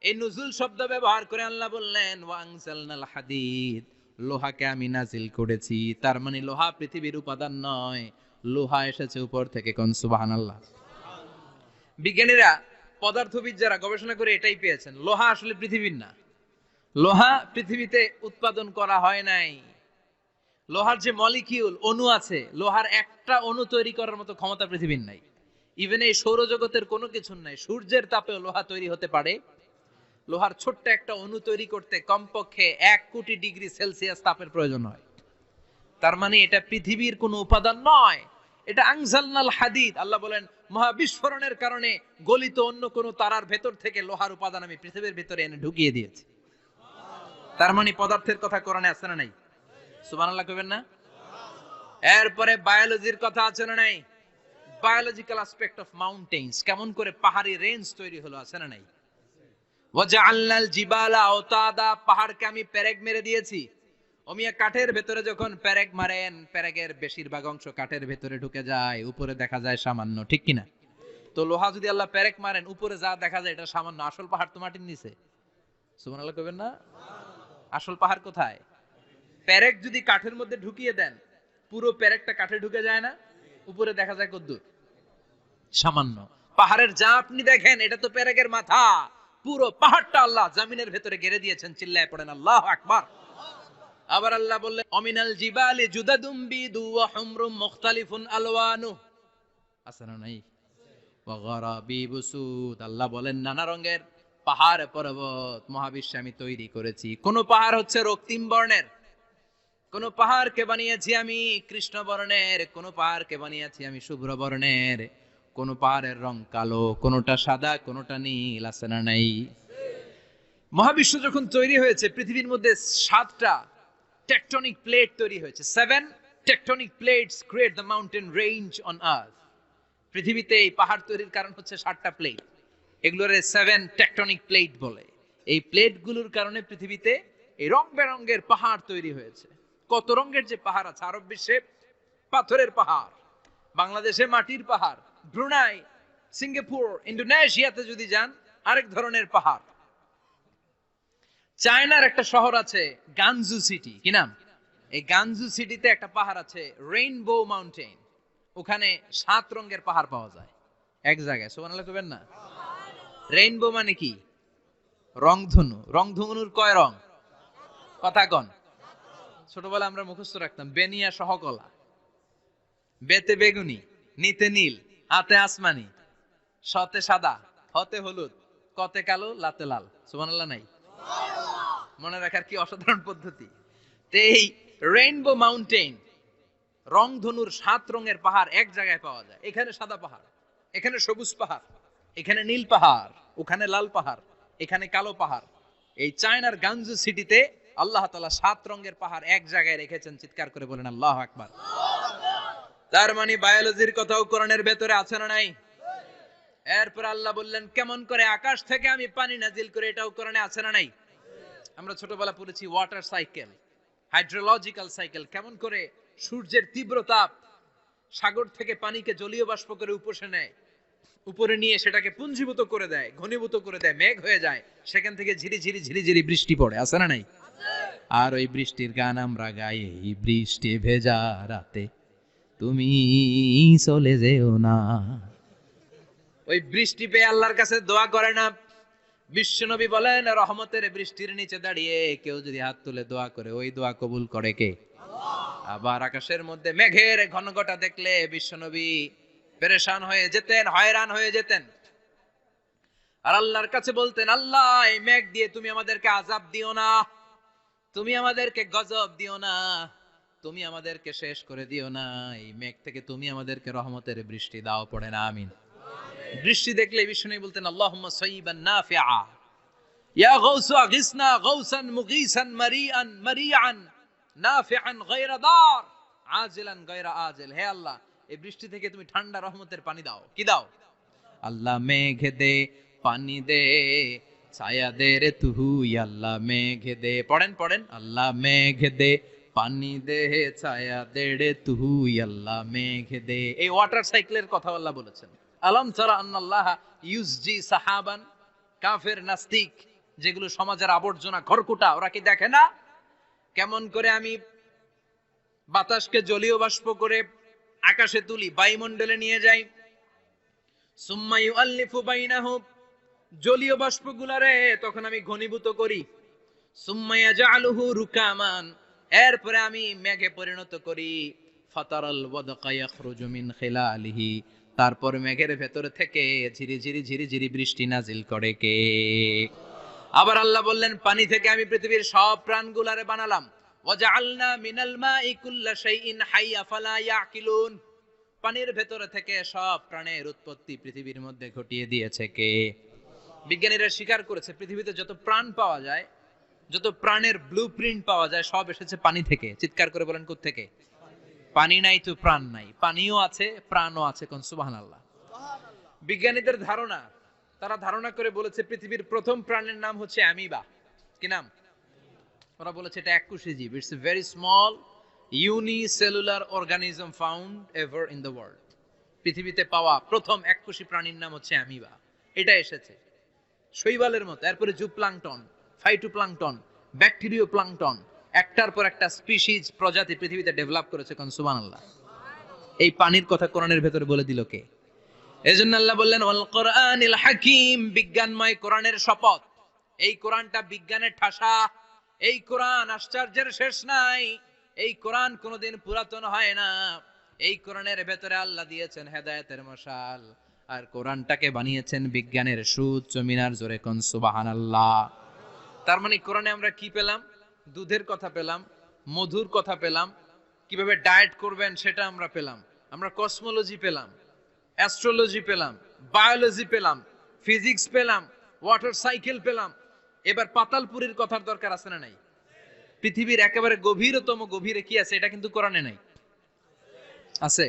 এই নুজুল শব্দ ব্যবহার করে আল্লাহ বললেন ওয়া আনজালনাল হাদিদ, লোহাকে আমি নাজিল করেছি। তার মানে লোহা পৃথিবীর উপাদান নয়, লোহা এসেছে উপর থেকে। কোন সুবহানাল্লাহ। বিজ্ঞানীরা, পদার্থবিদ যারা গবেষণা করে এটাই পেয়েছেন, লোহা আসলে পৃথিবীর না। লোহা পৃথিবীতে উৎপাদন করা হয় নাই। লোহার যে মলিকিউল, অণু আছে, লোহার একটা অণু তৈরি করার মতো ক্ষমতা পৃথিবীর নাই। ইভেন এই সৌরজগতের কোনো কিছু নাই। সূর্যের তাপেও লোহা তৈরি হতে পারে। লোহার ছোট্ট একটা অণু তৈরি করতে কমপক্ষে 1 কোটি ডিগ্রি সেলসিয়াস তাপের প্রয়োজন হয়। তার মানে এটা পৃথিবীর কোনো উপাদান নয়, এটা আনজালনাল হাদিদ। আল্লাহ বলেন মহাবিস্ফোরণের কারণে গলিত অন্য কোন তারার ভেতর থেকে লোহার উপাদান আমি পৃথিবীর ভিতরে এনে ঢুকিয়ে দিয়েছি। তার মানে পদার্থের কথা কোরআনে আছে না নাই? সুবহানাল্লাহ কইবেন না? এরপরে বায়োলজির কথা আছে না নাই? বায়োলজিক্যাল অ্যাসপেক্ট অফ মাউন্টেন্স, কেমন করে পাহাড়ি রেঞ্জ তৈরি হলো, আছে না নাই? ওয়াজআলনাল জিবালা আওতাদা, পাহাড়কে আমি পেরেক মেরে দিয়েছি। ওমিয়া কাঠের ভেতরে যখন পেরেক মারেন, পেরেকের বেশিরভাগ অংশ কাঠের ভেতরে ঢুকে যায়, উপরে দেখা যায় সামান্য, ঠিক কিনা? তো লোহা যদি আল্লাহ পেরেক মারেন, উপরে যা দেখা যায় এটা সামান্য, আসল পাহাড় তো মাটির নিচে। সুবহানাল্লাহ কইবেন না? আসল পাহাড় কোথায়? পেরেক যদি কাঠের মধ্যে ঢুকিয়ে দেন, পুরো পেরেকটা কাঠে ঢুকে যায় না, উপরে দেখা যায় কদ্দূর? সামান্য। পাহাড়ের যা আপনি দেখেন এটা তো পেরেকের মাথা। পুরো পাহাড়টা আল্লাহ জমিনের ভেতরে গেড়ে দিয়েছেন। চিল্লায় পড়েন আল্লাহু আকবার। আবার আল্লাহ বললেন অমিনাল জিবালি জুদাদুম বিদু ওয়া হুমরুম মুখতালিফুন আলওয়ানু, আছে না নাই? ওয়া গারাবিবু সুদ, আল্লাহ বলেন নানা রঙের পাহাড় পর্বত মহাবিশ্বে আমি তৈরি করেছি। কোন পাহাড় হচ্ছে রক্তিম বর্ণের, কোন পাহাড়কে বানিয়েছি আমি কৃষ্ণ বর্ণের, কোন পাহাড়কে বানিয়েছি আমি শুভ্র বর্ণের, কোন পাহাড়ের রং কালো, কোনটা সাদা, কোনটা নীল, আছে না নাই? মহাবিশ্ব যখন তৈরি হয়েছে, পৃথিবীর মধ্যে 7টা টেকটনিক প্লেট তৈরি হয়েছে। 7 tectonic plates create the mountain range on earth. পৃথিবীতে এই পাহাড় তৈরির কারণ হচ্ছে 7টা প্লেট। এগুলোরে 7 টেকটনিক প্লেট বলে। এই প্লেটগুলোর কারণে পৃথিবীতে এই রং বেরঙের পাহাড় তৈরি হয়েছে। কত রঙের যে পাহাড় আছে। আরব বিশ্বে পাথরের পাহাড়, বাংলাদেশে মাটির পাহাড়, ব্রুনাই, সিঙ্গাপুর, ইন্দোনেশিয়াতে যদি যান আরেক ধরনের পাহাড়। চায়নার একটা শহর আছে গানজু সিটি, কি নাম? এই গানজু সিটিতে একটা পাহাড় আছে রেইনবো মাউন্টেন। ওখানে 7 রঙের পাহাড় পাওয়া যায় এক জায়গায়। সুবহানাল্লাহ কইবেন না? রেইনবো মানে কি? রংধনু। রংধনুর কয় রং? কথা কন। ছোটবেলা আমরা মুখস্থ রাখতাম বেনিয়া সহকলা, বেতে বেগুনি, নিতে নীল, হাতে আসমানি, শতে সাদা, হতে হলুদ, কতে কালো, লাতে লাল। সুবহানাল্লাহ নাই? মনে রাখার কি অসাধারণ পদ্ধতি। তো এই রেইনবো মাউন্টেন, রংধনুর 7 রঙের পাহাড় এক জায়গায় পাওয়া যায়। এখানে সাদা পাহাড়, এখানে সবুজ পাহাড়, এখানে নীল পাহাড়, ওখানে লাল পাহাড়, এখানে কালো পাহাড়। এই চায়নার গানজু সিটিতে আল্লাহ তাআলা 7 রঙের পাহাড় এক জায়গায় রেখেছেন। চিৎকার করে বলেন আল্লাহু আকবার। তার মানে বায়োলজির কথাও কোরআনের ভেতরে আছে না নাই? এরপর আল্লাহ বললেন কেমন করে আকাশ থেকে আমি পানি নাজিল করে, এটাও কোরআনে আছে না নাই? আমরা ছোটবেলা পড়েছি ওয়াটার সাইকেল, হাইড্রোলজিক্যাল সাইকেল, কেমন করে সূর্যের তীব্র তাপ সাগর থেকে পানিকে জলীয় বাষ্প করে উপসে নেয়, উপরে নিয়ে সেটাকে পুঞ্জীভূত করে দেয়, ঘনীভূত করে দেয়, মেঘ হয়ে যায়, সেখান থেকে ঝিরিঝিরি ঝিরিঝিরি বৃষ্টি পড়ে, আছে না নাই? আর ওই বৃষ্টির গান আমরা গাই, এই বৃষ্টি ভেজা রাতে তুমি চলে যেও না। ওই বৃষ্টি পেয়ে আল্লাহর কাছে দোয়া করে না। বিশ্বনবী বলেন রহমতের বৃষ্টির নিচে দাঁড়িয়ে কেউ যদি হাত তুলে দোয়া করে, ওই দোয়া কবুল করে কে? আবার আকাশের মধ্যে মেঘের ঘনঘটা দেখলে বিশ্বনবী পেরেশান হয়ে যেতেন, হয়রান হয়ে যেতেন, আর আল্লাহর কাছে বলতেন আল্লাহ এই মেঘ দিয়ে তুমি আমাদেরকে আযাব দিও না, তুমি আমাদেরকে গজব দিও না, তুমি আমাদেরকে শেষ করে দিও না, এই মেঘ থেকে তুমি আমাদেরকে রহমতের বৃষ্টি দাও। পড়ে না আমিন। বৃষ্টি দেখলে বিষ্ণু বলতেন আল্লাহুম্মা সাইয়িবান নাফিআ, ইয়া গাউসু আগিসনা গাউসান মুগীসান মারিআন মারিআন নাফিআন গায়রা দার আজিলান গায়রা আজিল। হে আল্লাহ এই বৃষ্টি থেকে তুমি ঠান্ডা রহমতের পানি দাও। কি দাও? আল্লাহ মেঘ দে পানি দে ছায়া দে রে তুহু, আল্লাহ মেঘ দে। পড়েন পড়েন, আল্লাহ মেঘ দে পানি দে ছায়া দে রে তুহু, আল্লাহ মেঘ দে। এই ওয়াটার সাইকেলের কথা আল্লাহ বলেছেন। আলম তারা আন্নাল্লাহ ইউসজি সাহাবান, কাফের নাস্তিক যেগুলো সমাজের আবর্জনা খড়কুটা, ওরা কি দেখে না কেমন করে আমি বাতাসকে জলীয় বাষ্প করে আকাশে তুলি, বায়ুমণ্ডলে নিয়ে যাই, সুম্মা ইউআল্লিফু বাইনাহুম, জলীয় বাষ্পগুলারে তখন আমি ঘনীভূত করি, সুম্মা ইয়াজআলুহু রুকামান, এরপরে আমি মেঘে পরিণত করি, ফাতারাল ওয়াদকা ইয়াখরুজু মিন খিলালিহি, তারপর মেঘের ভেতর থেকে ঝিরিঝিরি ঝিরিঝিরি বৃষ্টি নাজিল করে কে? আবার আল্লাহ বললেন পানি থেকে আমি পৃথিবীর সব প্রাণগুলারে বানালাম, ওয়াজআলনা মিনাল মাই কুল্লা শাইইন হাইয়া ফালা ইয়াকিলুন, পানির ভেতর থেকে সব প্রাণের উৎপত্তি পৃথিবীর মধ্যে ঘটিয়ে দিয়েছে কে? বিজ্ঞানীরা স্বীকার করেছে পৃথিবীতে যত প্রাণ পাওয়া যায়, যত প্রাণের ব্লুপ্রিন্ট পাওয়া যায়, সব এসেছে পানি থেকে। চিৎকার করে বলেন কোথা থেকে? পানি নাই তো প্রাণ নাই, পানিও আছে প্রাণও আছে। কোন সুবহানাল্লাহ। বিজ্ঞানীদের ধারণা, তারা ধারণা করে বলেছে পৃথিবীর প্রথম প্রাণের নাম হচ্ছে অ্যামিবা। কি নাম? ওরা বলেছে এটা এককোষী জীব, it's a very small unicellular organism found ever in the world. পৃথিবীতে পাওয়া প্রথম এককোষী প্রাণীর নাম হচ্ছে অ্যামিবা। এটা এসেছে শৈবালের মতো, এরপরে জুপ্লাংটন, ফাইটোপ্লাংটন, ব্যাকটেরিও প্লাংটন, একটার পর একটা স্পিসিজ প্রজাতি পৃথিবীতে ডেভেলপ করেছে। কোন সুবহানাল্লাহ। এই পানির কথা কোরআনের ভেতরে বলে দিল কে? এজন্য আল্লাহ বললেন ওয়াল কোরআনিল হাকীম, বিজ্ঞানময় কোরআনের শপথ। এই কোরআনটা বিজ্ঞানের ঠাসা, এই কোরআন আশ্চর্যের শেষ নাই, এই কোরআন কোনোদিন পুরাতন হয় না। এই কোরআনের ভেতরে আল্লাহ দিয়েছেন হেদায়েতের মশাল, আর কোরআনটাকে বানিয়েছেন বিজ্ঞানের সুউচ্চ মিনার। জোরে কোন সুবহানাল্লাহ। তার মানে কোরআনে আমরা কি পেলাম? দুধের কথা পেলাম, মধুর কথা পেলাম, কিভাবে ডায়েট করবেন সেটা আমরা পেলাম, আমরা কসমোলজি পেলাম, অ্যাস্ট্রোলজি পেলাম, বায়োলজি পেলাম, ফিজিক্স পেলাম, ওয়াটার সাইকেল পেলাম। এবার পাতালপুরীর কথার দরকার আছে না নাই? পৃথিবীর একেবারে গভীরতম গভীরে কি আছে? এটা কিন্তু কোরআনে নাই, আছে।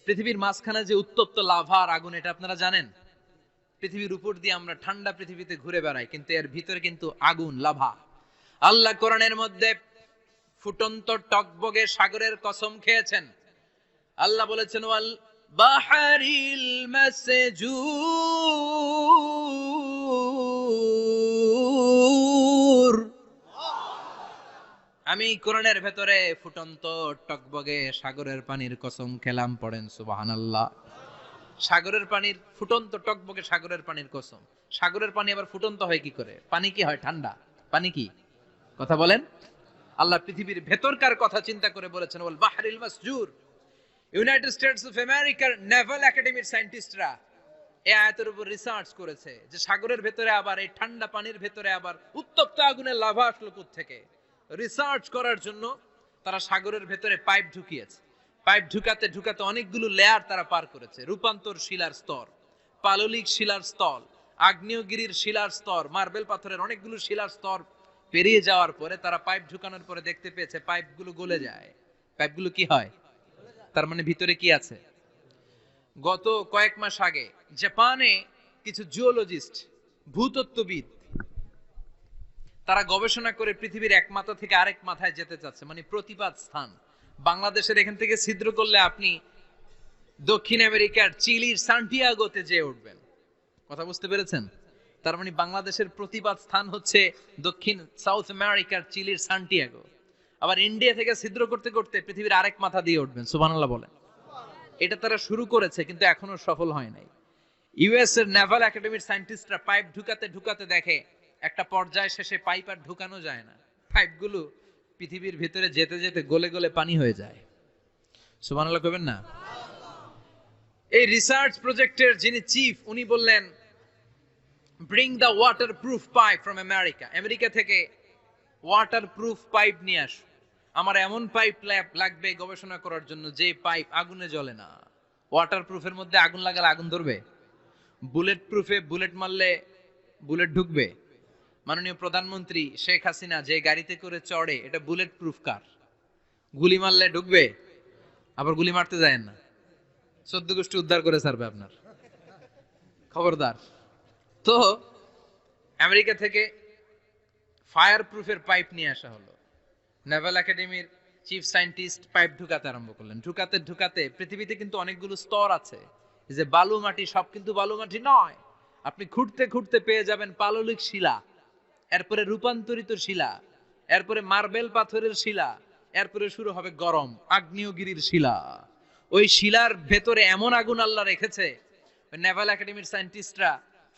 পৃথিবীর মাঝখানে যে উত্তপ্ত লাভা আর আগুন, এটা আপনারা জানেন? পৃথিবীর উপর দিয়ে আমরা ঠান্ডা পৃথিবীতে ঘুরে বেড়াই, কিন্তু এর ভিতরে কিন্তু আগুন, লাভা। আল্লাহ কোরআনের মধ্যে ফুটন্ত টকবগে সাগরের কসম খেয়েছেন। আল্লাহ বলেছেন ওয়াল বাহরিল মাসজুর, আমি কোরআনের ভেতরে ফুটন্ত টকবগে সাগরের পানির কসম খেলাম। পড়েন সুবহানাল্লাহ। সাগরের পানির, ফুটন্ত টকবগে সাগরের পানির কসম। সাগরের পানি আবার ফুটন্ত হয় কি করে? পানি কি হয়? ঠান্ডা। পানি কি? কথা বলেন। আল্লাহ পৃথিবীর ভেতরকার কথা চিন্তা করে বলেছেন ওয়াল বাহরিল মাসজুর। ইউনাইটেড স্টেটস অফ আমেরিকার নেভাল একাডেমির সায়েন্টিস্টরা এই আয়াতের উপর রিসার্চ করেছে যে সাগরের ভেতরে আবার এই ঠান্ডা পানির ভেতরে আবার উত্তপ্ত আগুনের লাভা আসলো কোত্থেকে। রিসার্চ করার জন্য তারা সাগরের ভেতরে পাইপ ঢুকিয়েছে। পাইপ ঢুকাতে ঢুকাতে অনেকগুলো লেয়ার তারা পার করেছে। রূপান্তর শিলার স্তর, পাললিক শিলার স্তর, আগ্নেয়গিরির শিলার স্তর, মার্বেল পাথরের অনেকগুলো শিলার স্তর পেরিয়ে যাওয়ার পরে তারা পাইপ ঢুকানোর পরে দেখতে পেয়েছে পাইপগুলো গলে যায়। পাইপগুলো কি হয়? তার মানে ভিতরে কি আছে? গত কয়েক মাস আগে জাপানে কিছু জিওলজিস্ট, ভূতত্ত্ববিদ, তারা গবেষণা করে পৃথিবীর এক মাথা থেকে আরেক মাথায় যেতে চাচ্ছে, মানে প্রতিপাদ স্থান। বাংলাদেশের এখান থেকে ছিদ্র করলে আপনি দক্ষিণ আমেরিকার চিলির সান্টিয়াগোতে যেয়ে উঠবেন। কথা বুঝতে পেরেছেন? তার মানে বাংলাদেশের প্রতিপাদ স্থান হচ্ছে দক্ষিণ সাউথ আমেরিকার চিলির সান্টিয়াগো। আবার ইন্ডিয়া থেকে ছিদ্র করতে করতে পৃথিবীর আরেক মাথা দিয়ে উঠবেন। সুবহানাল্লাহ বলেন। এটা তারা শুরু করেছে কিন্তু এখনো সফল হয় নাই। ইউএস এর নেভাল একাডেমির সায়েন্টিস্টরা পাইপ ঢুকাতে ঢুকাতে দেখে একটা পর্যায় শেষে পাইপ আর ঢুকানো যায় না, পাইপগুলো পৃথিবীর ভিতরে যেতে যেতে গলে গলে পানি হয়ে যায়। সুবহানাল্লাহ কইবেন না? এই রিসার্চ প্রজেক্টের যিনি চিফ, উনি বললেন bring the water proof pipe from America. America থেকে ওয়াটার প্রুফ পাইপ নিয়ে আস। আমার এমন পাইপ লাগবে গবেষণা করার জন্য যে পাইপ আগুনে জ্বলে না। ওয়াটার প্রুফের মধ্যে আগুন লাগালে আগুন ধরবে? বুলেট প্রুফে বুলেট মারলে বুলেট ঢুকবে? মাননীয় প্রধানমন্ত্রী শেখ হাসিনা যে গাড়িতে করে চড়ে, এটা বুলেট প্রুফ কার? গুলি মারলে ঢুকবে? আবার গুলি মারতে যায় না, 14 গোষ্ঠী উদ্ধার করে ছাড়বে আপনার, খবরদার। তো আমেরিকা থেকে ফায়ার প্রুফের পাইপ নিয়ে আসা হলো। নেভাল একাডেমির চিফ সায়েন্টিস্ট পাইপ ঢুকাতে আরম্ভ করলেন। ঢুকাতে ঢুকাতে পৃথিবীতে কিন্তু অনেকগুলো স্তর আছে। যে বালু মাটি, সব কিন্তু বালু মাটি নয়। আপনি খুঁড়তে খুঁড়তে পেয়ে যাবেন পাললিক শিলা, এরপরে রূপান্তরিত শিলা, এরপরে মার্বেল পাথরের শিলা, এরপরে শুরু হবে গরম আগ্নেয়গিরির শিলা। ওই শিলার ভেতরে এমন আগুন আল্লাহ রেখেছে, নেভাল একাডেমির সায়েন্টিস্টরা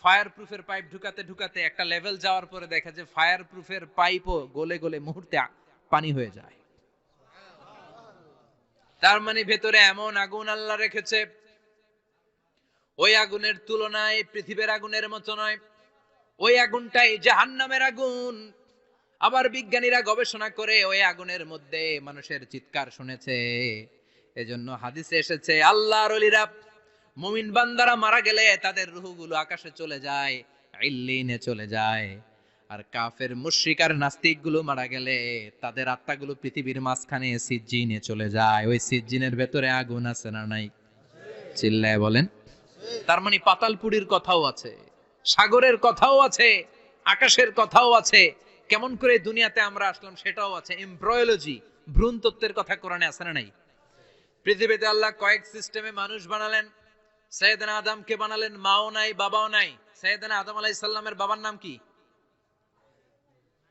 ফায়ার প্রুফের পাইপ ঢুকাতে ঢুকাতে একটা লেভেল যাওয়ার পরে দেখে যে ফায়ার প্রুফের পাইপও গলে গলে মুহূর্তে পানি হয়ে যায়। তার মানে ভেতরে এমন আগুন আল্লাহ রেখেছে, ওই আগুনের তুলনায় পৃথিবীর আগুনের মতো নয়। ওই আগুনটাই জাহান্নামের আগুন। আবার বিজ্ঞানীরা গবেষণা করে ওই আগুনের মধ্যে মানুষের চিৎকার শুনেছে। এজন্য হাদিসে এসেছে আল্লাহর ওলিরা, মুমিন বান্দারা মারা গেলে তাদের রূহগুলো আকাশে চলে যায়, ইল্লিনে চলে যায়। আর কাফের মুশরিক আর নাস্তিক গুলো মারা গেলে তাদের আত্মাগুলো পৃথিবীর মাঝখানে সিজ্জিনে চলে যায়। ওই সিজ্জিনের ভেতরে আগুন আছে না নাই? চিল্লায় বলেন। তার মানে পাতালপুরীর কথাও আছে, সাগরের কথাও আছে, আকাশের কথাও আছে। কেমন করে দুনিয়াতে আমরা আসলাম সেটাও আছে। এমব্রয়োলজি, ভ্রূণ তত্ত্বের কথা কোরআনে আছে না নাই? পৃথিবীতে আল্লাহ কয়েক সিস্টেমে মানুষ বানালেন। সৈয়দনা আদমকে বানালেন, মাও নাই বাবাও নাই। সৈয়দনা আদম আলাইহিস সালামের বাবার নাম কি?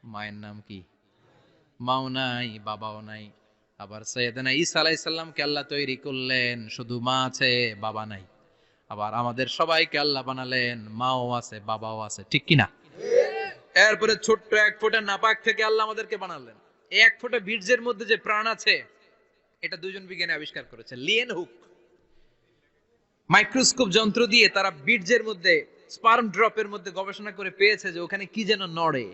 মায়ের নাম কি? মাও নাই বাবাও নাই। আবার সৈয়দনা ঈসা আলাইহিস সালামকে আল্লাহ তৈরি করলেন, শুধু মা আছে বাবা নাই। আবার আমাদের সবাইকে আল্লাহ বানালেন, মাও আছে বাবাও আছে, ঠিক কি না? এরপরে ছোট্ট এক ফোঁটা নাপাক থেকে আল্লাহ আমাদেরকে বানালেন। এই এক ফোঁটা বীর্যের মধ্যে যে প্রাণ আছে, এটা দুজন বিজ্ঞানী আবিষ্কার করেছে। লিয়েন হুক মাইক্রোস্কোপ যন্ত্র দিয়ে তারা বীর্যের মধ্যে, স্পার্ম ড্রপের মধ্যে গবেষণা করে পেয়েছে যে ওখানে কি যেন নড়ে।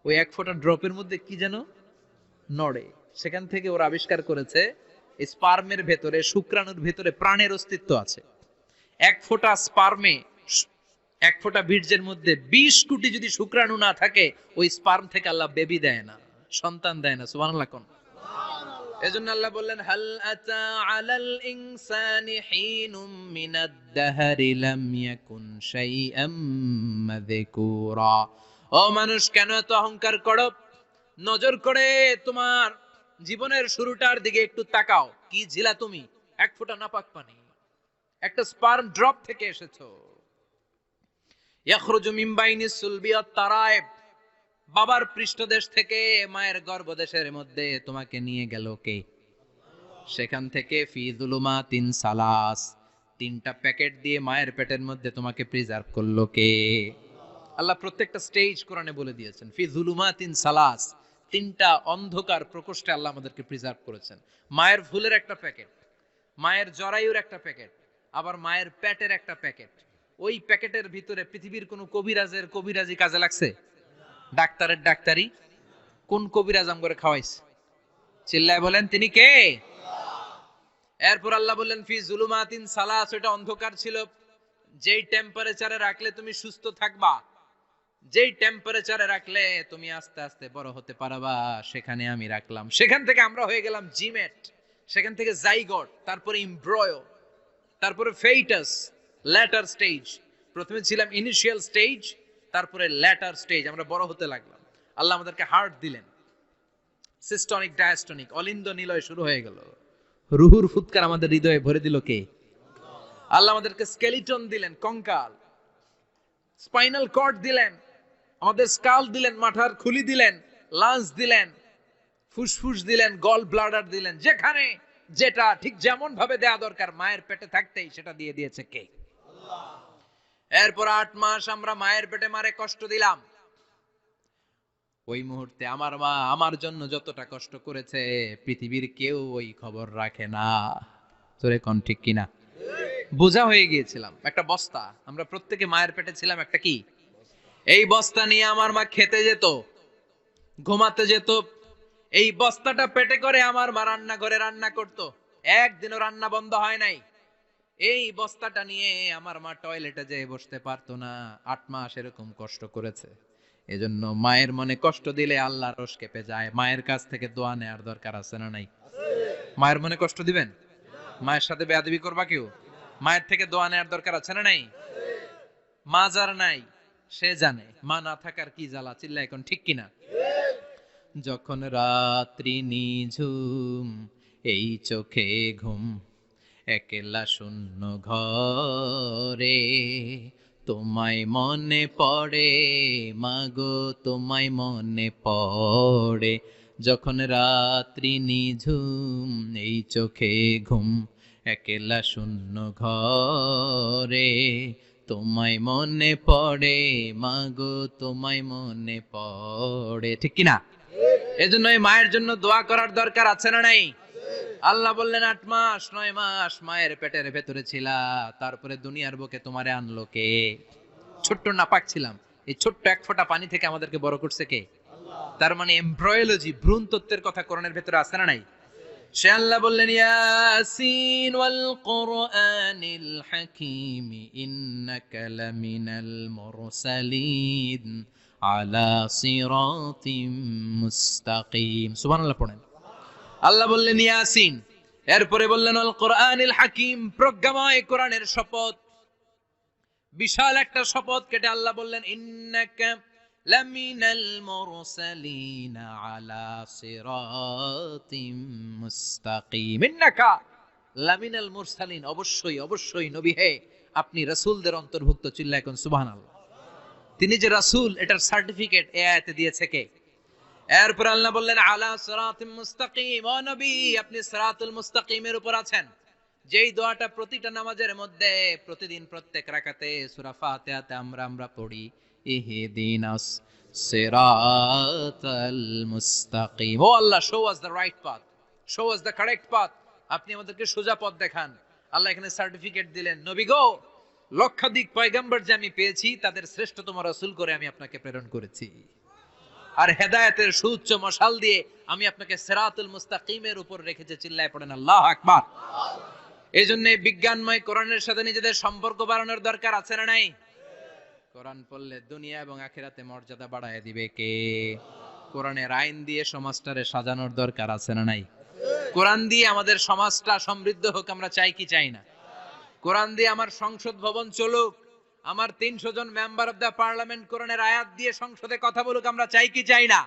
ওই এক ফোঁটা ড্রপের মধ্যে কি যেন নড়ে। সেখান থেকে ওরা আবিষ্কার করেছে এই স্পার্মের ভেতরে, শুক্রাণুর ভেতরে প্রাণের অস্তিত্ব আছে। এক ফোঁটা স্পার্মে, এক ফোঁটা বীর্যের মধ্যে 20 কোটি যদি শুক্রাণু না থাকে, ওই স্পার্ম থেকে আল্লাহ বেবি দেয় না, সন্তান দেয় না। সুবহানাল্লাহ কোন? এজন্য আল্লাহ বললেন হাল আতা আলাল ইনসানি হিনুম মিনাদ দাহরি লাম ইয়াকুন শাইআম মাযকুরা। ও মানুষ, কেন এত অহংকার করো? নজর করে তোমার জীবনের শুরুটার দিকে একটু তাকাও। কি ছিলা তুমি? এক ফোঁটা নাপাক পানি, একটা স্পার্ম ড্রপ থেকে এসেছো। ইয়াখরুজু মিন বাইনিস সুলবি ওয়াত তারাইব, বাবার পৃষ্ঠদেশ থেকে মায়ের গর্ভদেশের মধ্যে তোমাকে নিয়ে গেল কে? সেখান থেকে ফি যুলুমাতিন সালাস, 3টা প্যাকেট দিয়ে মায়ের পেটের মধ্যে তোমাকে প্রিজার্ভ করলো কে? আল্লাহ প্রত্যেকটা স্টেজ কোরআনে বলে দিয়েছেন। ফি যুলুমাতিন সালাস, 3টা অন্ধকার প্রকোষ্ঠে আল্লাহ আমাদেরকে প্রিজার্ভ করেছেন। মায়ের ভুলের একটা প্যাকেট, মায়ের জরায়ুর একটা প্যাকেট, আবার মায়ের পেটের একটা প্যাকেট, ওই প্যাকেটের ভিতরে পৃথিবীর কোন কবিরাজের কবিরাজি কাজে লাগছে? ডাক্তারের ডাক্তারি কোন কবিরাজ আম করে খাওয়াইছে? চিল্লায় বলেন তিনি কে? এরপর আল্লাহ বললেন ফি জুলুমাতিন সালাস, ওটা অন্ধকার ছিল, যেই টেম্পারেচারে রাখলে তুমি সুস্থ থাকবা, যেই টেম্পারেচারে রাখলে তুমি আস্তে আস্তে বড় হতে পারবা, সেখানে আমি রাখলাম। সেখান থেকে আমরা হয়ে গেলাম জিমেট, সেখান থেকে জাইগট, তারপরে ইমব্রয়ো, তারপরে ফেইটাস, ল্যাটার স্টেজ। প্রথমে ছিলাম ইনিশিয়াল স্টেজ, তারপরে ল্যাটার স্টেজ, আমরা বড় হতে লাগলাম। আল্লাহ আমাদেরকে হার্ট দিলেন, সিস্টনিক ডায়াস্টনিক, অলিন্দ নিলয় শুরু হয়ে গেল। রুহুর ফুৎকার আমাদের হৃদয়ে ভরে দিল কে? আল্লাহ আমাদেরকে স্কেলিটন দিলেন, কঙ্কাল, স্পাইনাল কর্ড দিলেন, আমাদের স্কাল দিলেন, মাথার খুলি দিলেন, লাঞ্চ দিলেন, ফুসফুস দিলেন, গল ব্লাডার দিলেন, যেখানে যেটা ঠিক যেমন ভাবে দেয়া দরকার মায়ের পেটে থাকতেই সেটা দিয়ে দিয়েছে কে? এরপর 8 মাস আমরা মায়ের পেটে মারে কষ্ট দিলাম। ওই মুহূর্তে আমার মা আমার জন্য যতটা কষ্ট করেছে পৃথিবীর কেউ ওই খবর রাখে না। তোরে কোন ঠিক কিনা? বোঝা হয়ে গিয়েছিলাম, একটা বস্তা। আমরা প্রত্যেকে মায়ের পেটে ছিলাম একটা কি, এই বস্তা নিয়ে আমার মা খেতে যেত, ঘুমাতে যেত, এই বস্তাটা পেটে করে আমার মা রান্না করে রান্না করত, একদিনও রান্না বন্ধ হয় নাই। এই বস্তাটা নিয়ে আমার মা টয়লেটে যেয়ে বসতে পারতো না। 8 মাস এরকম কষ্ট করেছে। এজন্য মায়ের মনে কষ্ট দিলে আল্লাহ রোষ কেঁপে যায়। মায়ের কাছ থেকে দোয়া নেওয়ার দরকার আছে না নাই? মায়ের মনে কষ্ট দিবেন? মায়ের সাথে বেয়াদবি করবা কেউ? মায়ের থেকে দোয়া নেওয়ার দরকার আছে না নাই? মা যার নাই সে জানে মা না থাকার কি জ্বালা। চিল্লা এখন ঠিক কিনা? যখন রাত্রি নিঝুম, এই চোখে ঘুম, একলা শূন্য ঘরে, তোমায় মনে পড়ে মাগো, তোমায় মনে পড়ে। যখন রাত্রি নিঝুম, এই চোখে ঘুম, একলা শূন্য ঘরে, তোমায় মনে পড়ে মাগো, তোমায় মনে পড়ে। ঠিক কিনা? এজন্য এই মায়ের জন্য দোয়া করার দরকার আছে না নাই? আল্লাহ বললেন 8 মাস 9 মাস মায়ের পেটের ভেতরে ছিলা, তারপরে দুনিয়ার বুকে তোমারে আনলো কে? ছোট্ট নাপাক ছিলাম, এই ছোট্ট এক ফোঁটা পানি থেকে আমাদেরকে বড় করছে কে? তার মানে এমব্রয়োলজি, ভ্রূণ তত্ত্বের কথা কোরআনের ভেতরে আছে না নাই? সে আল্লাহ বললেন ইয়াসিন ওয়াল কুরআনিল হাকীম ইন্নাকা লামিনাল মুরসালিন আলা সিরাতিম মুস্তাকিম। সুবহানাল্লাহ পড়েন। আল্লাহ বললেন ইয়াসিন, এরপরে বললেন আল কোরআনিল হাকিম, প্রজ্ঞাময় কোরআনের শপথ। বিশাল একটা শপথ কেটে আল্লাহ বললেন ইন্নাকা লামিনাল মুরসালিন আলা সিরাতিম মুস্তাকিম। ইন্নাকা লামিনাল মুরসালিন, অবশ্যই অবশ্যই নবী হে আপনি রাসূলদের অন্তর্ভুক্ত। চিল্লা এখন সুবহানাল্লাহ। তিনি যে রাসূল এটার সার্টিফিকেট এই আয়াতে দিয়েছে কে? এরপর আল্লাহ বললেন আলা সিরাতিম মুস্তাকিম, ও নবী আপনি সিরাতুল মুস্তাকিমের উপর আছেন। যেই দোয়াটা প্রতিটা নামাজের মধ্যে প্রতিদিন প্রত্যেক রাকাতে সূরা ফাতিহাতে আমরা পড়ি, ইহদিনাস সিরাতাল মুস্তাকিম। ও আল্লাহ, show us the right path, show us the correct path, আপনি আমাদেরকে সোজা পথ দেখান। আল্লাহ এখানে সার্টিফিকেট দিলেন, নবী গো লক্ষাধিক পয়গম্বর যে আমি পেয়েছি তাদের শ্রেষ্ঠতম রাসূল করে আমি আপনাকে প্রেরণ করেছি, আর হেদায়েতের সুউচ্চ মশাল দিয়ে আমি আপনাকে সিরাতুল মুস্তাকিমের উপর রেখেছি। চিল্লায় পড়েন আল্লাহু আকবার। এইজন্য বিজ্ঞানময় কোরআনের সাথে নিজেদের সম্পর্ক বাড়ানোর দরকার আছে না নাই? কোরআন পড়লে দুনিয়া এবং আখিরাতে মর্যাদা বাড়ায় দিবে কে? কোরআনের আইন দিয়ে সমাজটারে সাজানোর দরকার আছে না নাই? কোরআন দিয়ে আমাদের সমাজটা সমৃদ্ধ হোক আমরা চাই কি চাই না? কোরআন দিয়ে আমার সংসদ ভবন চলুক, আমার 300 জন মেম্বার অফ দ্য পার্লামেন্ট কোরআনের আয়াত দিয়ে সংসদে কথা বলুক আমরা চাই কি চাই না?